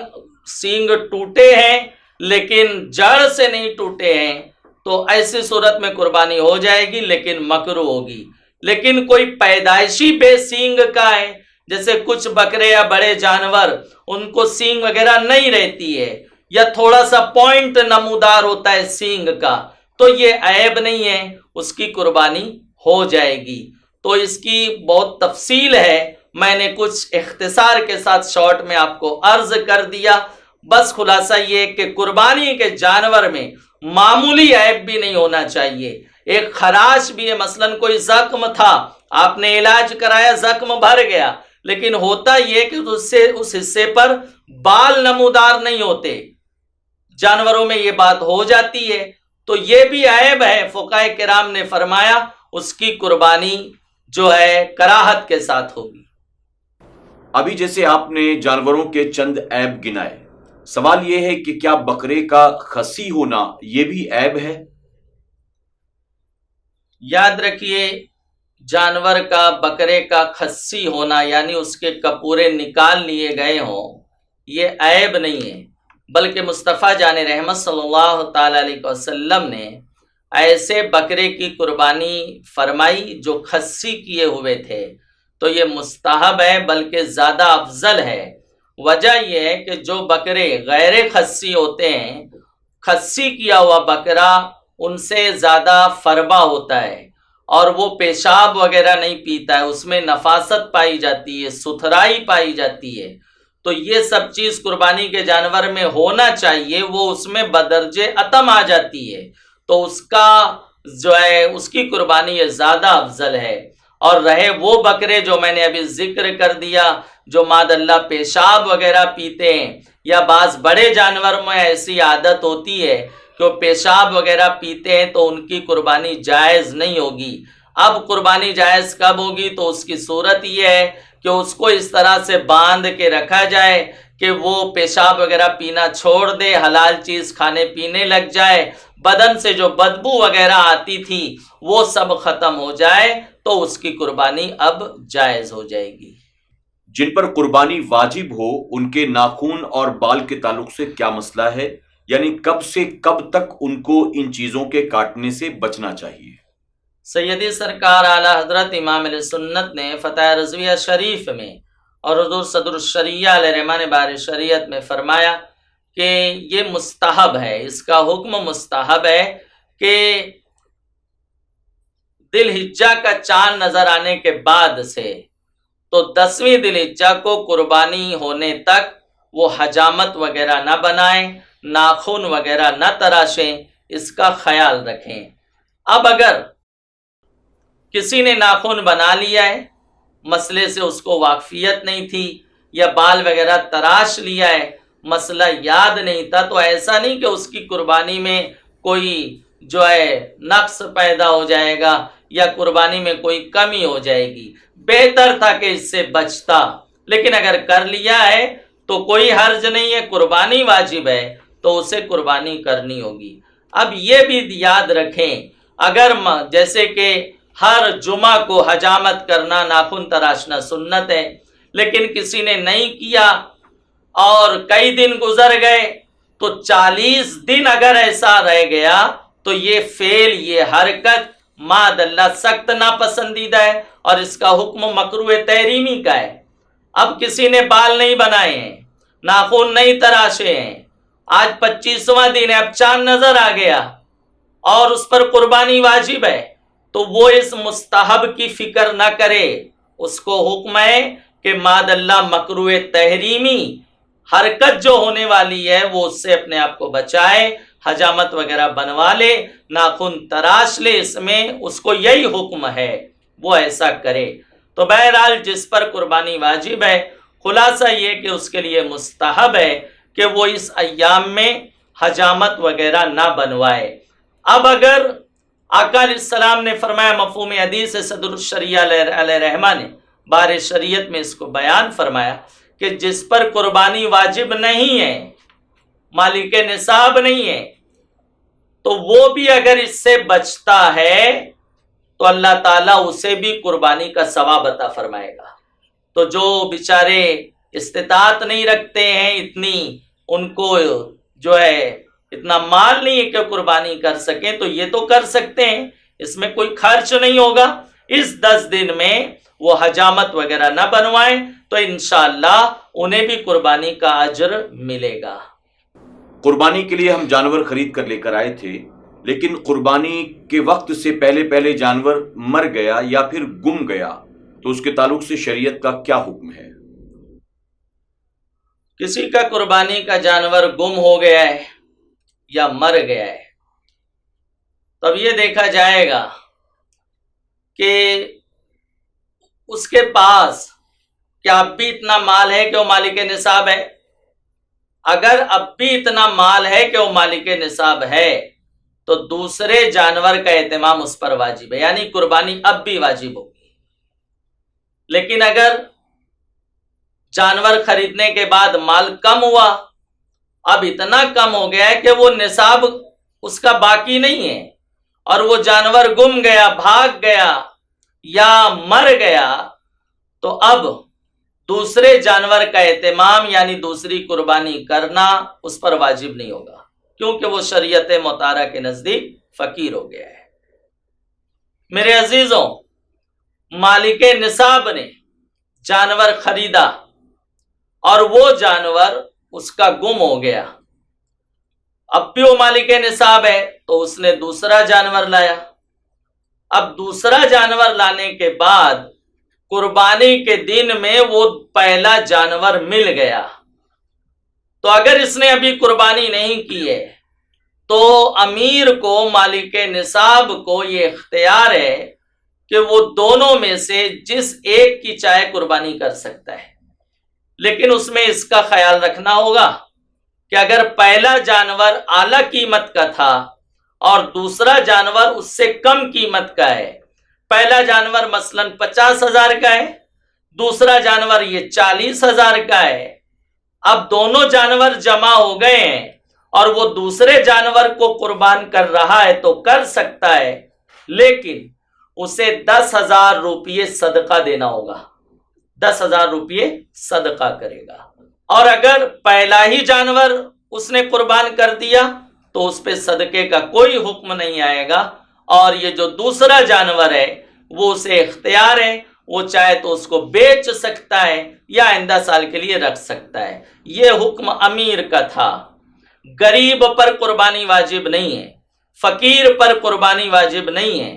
سینگ ٹوٹے ہیں لیکن جڑ سے نہیں ٹوٹے ہیں، تو ایسی صورت میں قربانی ہو جائے گی، لیکن مکروہ ہوگی۔ لیکن کوئی پیدائشی بے سینگ کا ہے، جیسے کچھ بکرے یا بڑے جانور ان کو سینگ وغیرہ نہیں رہتی ہے، یا تھوڑا سا پوائنٹ نمودار ہوتا ہے سینگ کا، تو یہ عیب نہیں ہے، اس کی قربانی ہو جائے گی۔ تو اس کی بہت تفصیل ہے، میں نے کچھ اختصار کے ساتھ شارٹ میں آپ کو عرض کر دیا۔ بس خلاصہ یہ کہ قربانی کے جانور میں معمولی عیب بھی نہیں ہونا چاہیے۔ ایک خراش بھی ہے، مثلا کوئی زخم تھا، آپ نے علاج کرایا، زخم بھر گیا، لیکن ہوتا یہ کہ اس حصے پر بال نمودار نہیں ہوتے، جانوروں میں یہ بات ہو جاتی ہے، تو یہ بھی عیب ہے۔ فقہاء کرام نے فرمایا اس کی قربانی جو ہے کراہت کے ساتھ ہوگی۔ ابھی جیسے آپ نے جانوروں کے چند عیب گنائے، سوال یہ ہے کہ کیا بکرے کا خصی ہونا یہ بھی عیب ہے؟ یاد رکھیے، جانور کا، بکرے کا خصی ہونا یعنی اس کے کپورے نکال لیے گئے ہوں، یہ عیب نہیں ہے، بلکہ مصطفیٰ جان رحمت صلی اللہ تعالی علیہ وسلم نے ایسے بکرے کی قربانی فرمائی جو خصی کیے ہوئے تھے، تو یہ مستحب ہے، بلکہ زیادہ افضل ہے۔ وجہ یہ ہے کہ جو بکرے غیر خصی ہوتے ہیں، خصی کیا ہوا بکرا ان سے زیادہ فربا ہوتا ہے، اور وہ پیشاب وغیرہ نہیں پیتا ہے، اس میں نفاست پائی جاتی ہے، ستھرائی پائی جاتی ہے، تو یہ سب چیز قربانی کے جانور میں ہونا چاہیے، وہ اس میں بدرجے اتم آ جاتی ہے، تو اس کا جو ہے اس کی قربانی یہ زیادہ افضل ہے۔ اور رہے وہ بکرے جو میں نے ابھی ذکر کر دیا، جو ماد اللہ پیشاب وغیرہ پیتے ہیں، یا بعض بڑے جانور میں ایسی عادت ہوتی ہے کہ وہ پیشاب وغیرہ پیتے ہیں، تو ان کی قربانی جائز نہیں ہوگی۔ اب قربانی جائز کب ہوگی؟ تو اس کی صورت یہ ہے کہ اس کو اس طرح سے باندھ کے رکھا جائے کہ وہ پیشاب وغیرہ پینا چھوڑ دے، حلال چیز کھانے پینے لگ جائے، بدن سے جو بدبو وغیرہ آتی تھی وہ سب ختم ہو جائے، تو اس کی قربانی اب جائز ہو جائے گی۔ جن پر قربانی واجب ہو ان کے ناخون اور بال کے تعلق سے کیا مسئلہ ہے؟ یعنی کب سے کب تک ان کو ان چیزوں کے کاٹنے سے بچنا چاہیے؟ سیدی سرکار اعلیٰ حضرت امام علیہ سنت نے فتح رضویہ شریف میں اور حضور صدر الشریعہ علیہ رحمٰن بار شریعت میں فرمایا کہ یہ مستحب ہے، اس کا حکم مستحب ہے کہ ذی الحجہ کا چاند نظر آنے کے بعد سے تو 10ویں ذی الحجہ کو قربانی ہونے تک وہ حجامت وغیرہ نہ بنائیں، ناخن وغیرہ نہ تراشیں، اس کا خیال رکھیں۔ اب اگر کسی نے ناخن بنا لیا ہے، مسئلے سے اس کو واقفیت نہیں تھی، یا بال وغیرہ تراش لیا ہے، مسئلہ یاد نہیں تھا، تو ایسا نہیں کہ اس کی قربانی میں کوئی جو ہے نقص پیدا ہو جائے گا یا قربانی میں کوئی کمی ہو جائے گی، بہتر تھا کہ اس سے بچتا، لیکن اگر کر لیا ہے تو کوئی حرج نہیں ہے، قربانی واجب ہے تو اسے قربانی کرنی ہوگی۔ اب یہ بھی یاد رکھیں، اگر جیسے کہ ہر جمعہ کو حجامت کرنا، ناخن تراشنا سنت ہے، لیکن کسی نے نہیں کیا اور کئی دن گزر گئے، تو 40 دن اگر ایسا رہ گیا تو یہ فعل، یہ حرکت ماد اللہ سخت ناپسندیدہ ہے، اور اس کا حکم مکروہ تحریمی کا ہے۔ اب کسی نے بال نہیں بنائے ہیں، ناخن نہیں تراشے ہیں، آج 25واں دن ہے، اب چاند نظر آ گیا اور اس پر قربانی واجب ہے، تو وہ اس مستحب کی فکر نہ کرے، اس کو حکم ہے کہ ماد اللہ مکروہ تحریمی حرکت جو ہونے والی ہے وہ اس سے اپنے آپ کو بچائے، حجامت وغیرہ بنوا لے، ناخن تراش لے، اس میں اس کو یہی حکم ہے، وہ ایسا کرے۔ تو بہرحال جس پر قربانی واجب ہے، خلاصہ یہ کہ اس کے لیے مستحب ہے کہ وہ اس ایام میں حجامت وغیرہ نہ بنوائے۔ اب اگر آقا علیہ السلام نے فرمایا، مفہوم حدیث صدر الشریعہ علیہ رحمہ نے بار شریعت میں اس کو بیان فرمایا کہ جس پر قربانی واجب نہیں ہے، مالک نصاب نہیں ہے، تو وہ بھی اگر اس سے بچتا ہے تو اللہ تعالیٰ اسے بھی قربانی کا ثواب عطا فرمائے گا۔ تو جو بیچارے استطاعت نہیں رکھتے ہیں اتنی، ان کو جو ہے اتنا مال نہیں ہے کہ قربانی کر سکیں، تو یہ تو کر سکتے ہیں، اس میں کوئی خرچ نہیں ہوگا۔ اس 10 دن میں وہ حجامت وغیرہ نہ بنوائیں تو انشاءاللہ انہیں بھی قربانی کا اجر ملے گا۔ قربانی کے لیے ہم جانور خرید کر لے کر آئے تھے، لیکن قربانی کے وقت سے پہلے جانور مر گیا یا پھر گم گیا، تو اس کے تعلق سے شریعت کا کیا حکم ہے؟ کسی کا قربانی کا جانور گم ہو گیا ہے یا مر گیا ہے، تب یہ دیکھا جائے گا کہ اس کے پاس کیا اب بھی اتنا مال ہے کہ وہ مالک نصاب ہے۔ اگر اب بھی اتنا مال ہے کہ وہ مالک نصاب ہے تو دوسرے جانور کا اہتمام اس پر واجب ہے، یعنی قربانی اب بھی واجب ہوگی۔ لیکن اگر جانور خریدنے کے بعد مال کم ہوا، اب اتنا کم ہو گیا ہے کہ وہ نصاب اس کا باقی نہیں ہے، اور وہ جانور گم گیا، بھاگ گیا یا مر گیا، تو اب دوسرے جانور کا اہتمام یعنی دوسری قربانی کرنا اس پر واجب نہیں ہوگا، کیونکہ وہ شریعت مطہرہ کے نزدیک فقیر ہو گیا ہے۔ میرے عزیزوں، مالک نصاب نے جانور خریدا اور وہ جانور اس کا گم ہو گیا، اب بھی وہ مالک نصاب ہے تو اس نے دوسرا جانور لایا۔ اب دوسرا جانور لانے کے بعد قربانی کے دن میں وہ پہلا جانور مل گیا، تو اگر اس نے ابھی قربانی نہیں کی ہے تو امیر کو، مالک نصاب کو یہ اختیار ہے کہ وہ دونوں میں سے جس ایک کی چاہے قربانی کر سکتا ہے، لیکن اس میں اس کا خیال رکھنا ہوگا کہ اگر پہلا جانور اعلیٰ قیمت کا تھا اور دوسرا جانور اس سے کم قیمت کا ہے، پہلا جانور مثلا 50,000 کا ہے، دوسرا جانور یہ 40,000 کا ہے، اب دونوں جانور جمع ہو گئے ہیں اور وہ دوسرے جانور کو قربان کر رہا ہے تو کر سکتا ہے، لیکن اسے 10,000 روپیے صدقہ دینا ہوگا، 10,000 روپیے صدقہ کرے گا۔ اور اگر پہلا ہی جانور اس نے قربان کر دیا تو اس پہ صدقے کا کوئی حکم نہیں آئے گا، اور یہ جو دوسرا جانور ہے وہ اسے اختیار ہے، وہ چاہے تو اس کو بیچ سکتا ہے یا آئندہ سال کے لیے رکھ سکتا ہے۔ یہ حکم امیر کا تھا، غریب پر قربانی واجب نہیں ہے، فقیر پر قربانی واجب نہیں ہے،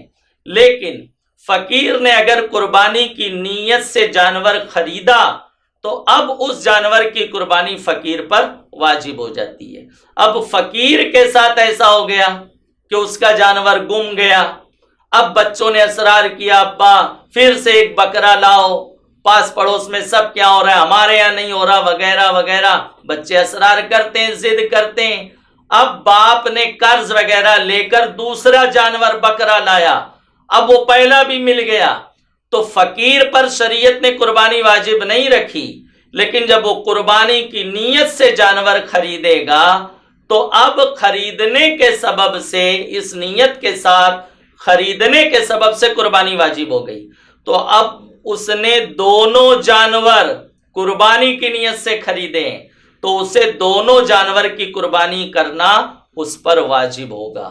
لیکن فقیر نے اگر قربانی کی نیت سے جانور خریدا تو اب اس جانور کی قربانی فقیر پر واجب ہو جاتی ہے۔ اب فقیر کے ساتھ ایسا ہو گیا کہ اس کا جانور گم گیا، اب بچوں نے اصرار کیا، ابا پھر سے ایک بکرا لاؤ، پاس پڑوس میں سب کیا ہو رہا ہے، ہمارے یہاں نہیں ہو رہا، وغیرہ وغیرہ، بچے اصرار کرتے ہیں، ضد کرتے ہیں۔ اب باپ نے قرض وغیرہ لے کر دوسرا جانور بکرا لایا، اب وہ پہلا بھی مل گیا، تو فقیر پر شریعت نے قربانی واجب نہیں رکھی، لیکن جب وہ قربانی کی نیت سے جانور خریدے گا تو اب خریدنے کے سبب سے، اس نیت کے ساتھ خریدنے کے سبب سے قربانی واجب ہو گئی، تو اب اس نے دونوں جانور قربانی کی نیت سے خریدے تو اسے دونوں جانور کی قربانی کرنا اس پر واجب ہوگا۔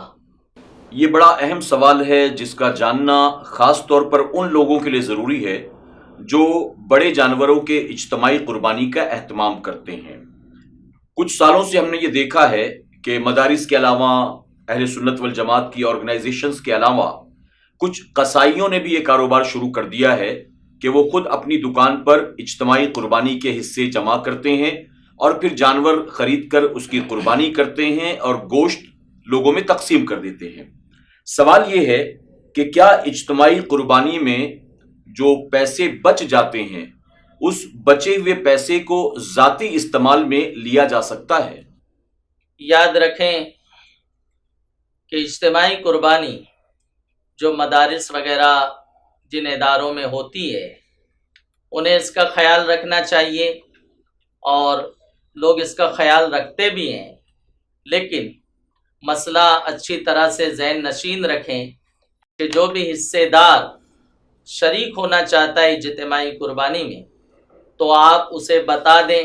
یہ بڑا اہم سوال ہے جس کا جاننا خاص طور پر ان لوگوں کے لیے ضروری ہے جو بڑے جانوروں کے اجتماعی قربانی کا اہتمام کرتے ہیں۔ کچھ سالوں سے ہم نے یہ دیکھا ہے کہ مدارس کے علاوہ، اہل سنت والجماعت کی آرگنائزیشنز کے علاوہ کچھ قصائیوں نے بھی یہ کاروبار شروع کر دیا ہے کہ وہ خود اپنی دکان پر اجتماعی قربانی کے حصے جمع کرتے ہیں اور پھر جانور خرید کر اس کی قربانی کرتے ہیں اور گوشت لوگوں میں تقسیم کر دیتے ہیں۔ سوال یہ ہے کہ کیا اجتماعی قربانی میں جو پیسے بچ جاتے ہیں اس بچے ہوئے پیسے کو ذاتی استعمال میں لیا جا سکتا ہے؟ یاد رکھیں کہ اجتماعی قربانی جو مدارس وغیرہ جن اداروں میں ہوتی ہے انہیں اس کا خیال رکھنا چاہیے، اور لوگ اس کا خیال رکھتے بھی ہیں، لیکن مسئلہ اچھی طرح سے ذہن نشین رکھیں کہ جو بھی حصے دار شریک ہونا چاہتا ہے اجتماعی قربانی میں تو آپ اسے بتا دیں،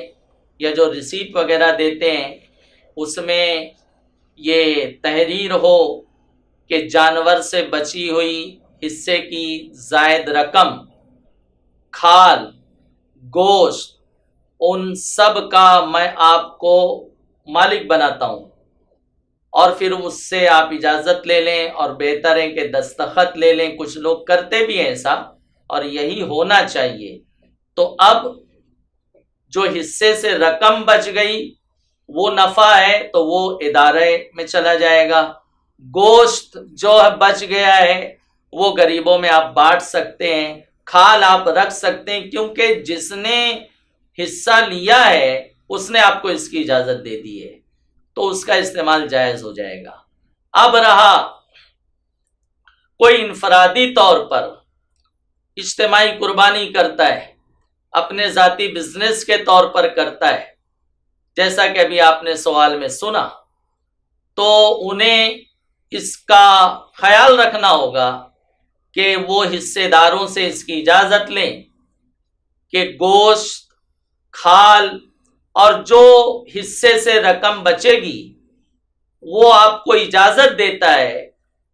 یا جو ریسیپٹ وغیرہ دیتے ہیں اس میں یہ تحریر ہو کہ جانور سے بچی ہوئی حصے کی زائد رقم، کھال، گوشت، ان سب کا میں آپ کو مالک بناتا ہوں، اور پھر اس سے آپ اجازت لے لیں، اور بہتر ہے کہ دستخط لے لیں۔ کچھ لوگ کرتے بھی ہیں ایسا، اور یہی ہونا چاہیے۔ تو اب جو حصے سے رقم بچ گئی وہ نفع ہے تو وہ ادارے میں چلا جائے گا، گوشت جو بچ گیا ہے وہ غریبوں میں آپ بانٹ سکتے ہیں، کھال آپ رکھ سکتے ہیں، کیونکہ جس نے حصہ لیا ہے اس نے آپ کو اس کی اجازت دے دی ہے، تو اس کا استعمال جائز ہو جائے گا۔ اب رہا کوئی انفرادی طور پر اجتماعی قربانی کرتا ہے، اپنے ذاتی بزنس کے طور پر کرتا ہے، جیسا کہ ابھی آپ نے سوال میں سنا، تو انہیں اس کا خیال رکھنا ہوگا کہ وہ حصے داروں سے اس کی اجازت لیں کہ گوشت، کھال اور جو حصے سے رقم بچے گی وہ آپ کو اجازت دیتا ہے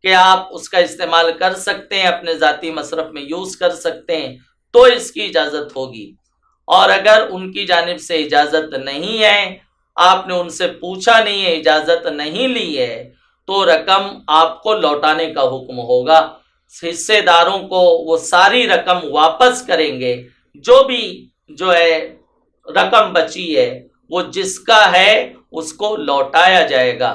کہ آپ اس کا استعمال کر سکتے ہیں، اپنے ذاتی مصرف میں یوز کر سکتے ہیں، تو اس کی اجازت ہوگی۔ اور اگر ان کی جانب سے اجازت نہیں ہے، آپ نے ان سے پوچھا نہیں ہے، اجازت نہیں لی ہے، تو رقم آپ کو لوٹانے کا حکم ہوگا۔ حصے داروں کو وہ ساری رقم واپس کریں گے، جو ہے رقم بچی ہے وہ جس کا ہے اس کو لوٹایا جائے گا۔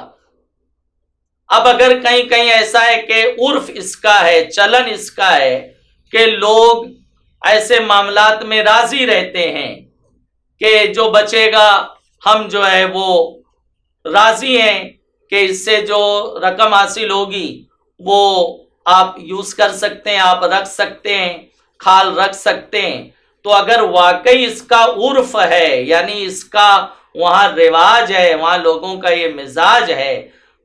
اب اگر کہیں کہیں ایسا ہے کہ عرف اس کا ہے، چلن اس کا ہے کہ لوگ ایسے معاملات میں راضی رہتے ہیں کہ جو بچے گا ہم جو ہے وہ راضی ہیں کہ اس سے جو رقم حاصل ہوگی وہ آپ یوز کر سکتے ہیں، آپ رکھ سکتے ہیں، کھال رکھ سکتے ہیں، تو اگر واقعی اس کا عرف ہے، یعنی اس کا وہاں رواج ہے، وہاں لوگوں کا یہ مزاج ہے،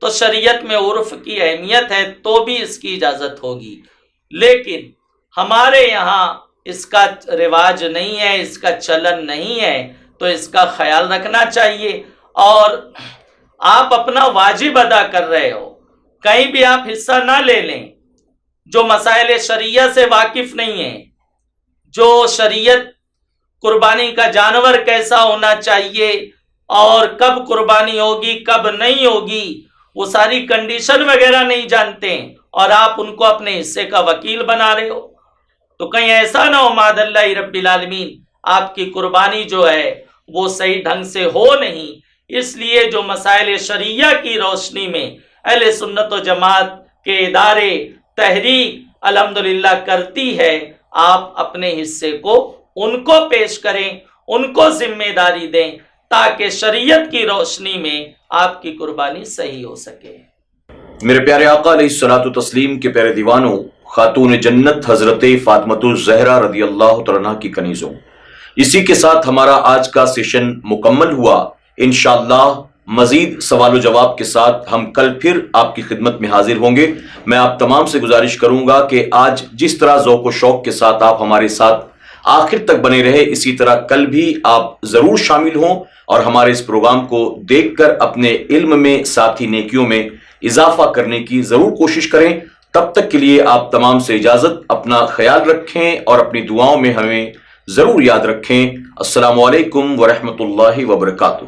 تو شریعت میں عرف کی اہمیت ہے تو بھی اس کی اجازت ہوگی۔ لیکن ہمارے یہاں اس کا رواج نہیں ہے، اس کا چلن نہیں ہے، تو اس کا خیال رکھنا چاہیے۔ اور آپ اپنا واجب ادا کر رہے ہو، کہیں بھی آپ حصہ نہ لے لیں جو مسائل شرعیہ سے واقف نہیں ہیں، جو شریعت قربانی کا جانور کیسا ہونا چاہیے اور کب قربانی ہوگی کب نہیں ہوگی، وہ ساری کنڈیشن وغیرہ نہیں جانتے، اور آپ ان کو اپنے حصے کا وکیل بنا رہے ہو، تو کہیں ایسا نہ ہو معاذ اللہ رب العالمین آپ کی قربانی جو ہے وہ صحیح ڈھنگ سے ہو نہیں۔ اس لیے جو مسائل شرعیہ کی روشنی میں اہل سنت و جماعت کے ادارے تحریک الحمدللہ کرتی ہے، آپ اپنے حصے کو ان کو پیش کریں، ان کو ذمہ داری دیں، تاکہ شریعت کی روشنی میں آپ کی قربانی صحیح ہو سکے۔ میرے پیارے آقا علیہ الصلوۃ والتسلیم کے پیارے دیوانوں، خاتون جنت حضرت فاطمۃ الزہرا رضی اللہ تعالیٰ عنہا کی کنیزوں، اسی کے ساتھ ہمارا آج کا سیشن مکمل ہوا۔ انشاءاللہ مزید سوال و جواب کے ساتھ ہم کل پھر آپ کی خدمت میں حاضر ہوں گے۔ میں آپ تمام سے گزارش کروں گا کہ آج جس طرح ذوق و شوق کے ساتھ آپ ہمارے ساتھ آخر تک بنے رہے، اسی طرح کل بھی آپ ضرور شامل ہوں اور ہمارے اس پروگرام کو دیکھ کر اپنے علم میں ساتھی نیکیوں میں اضافہ کرنے کی ضرور کوشش کریں۔ تب تک کے لیے آپ تمام سے اجازت، اپنا خیال رکھیں اور اپنی دعاؤں میں ہمیں ضرور یاد رکھیں۔ السلام علیکم ورحمۃ اللہ وبرکاتہ۔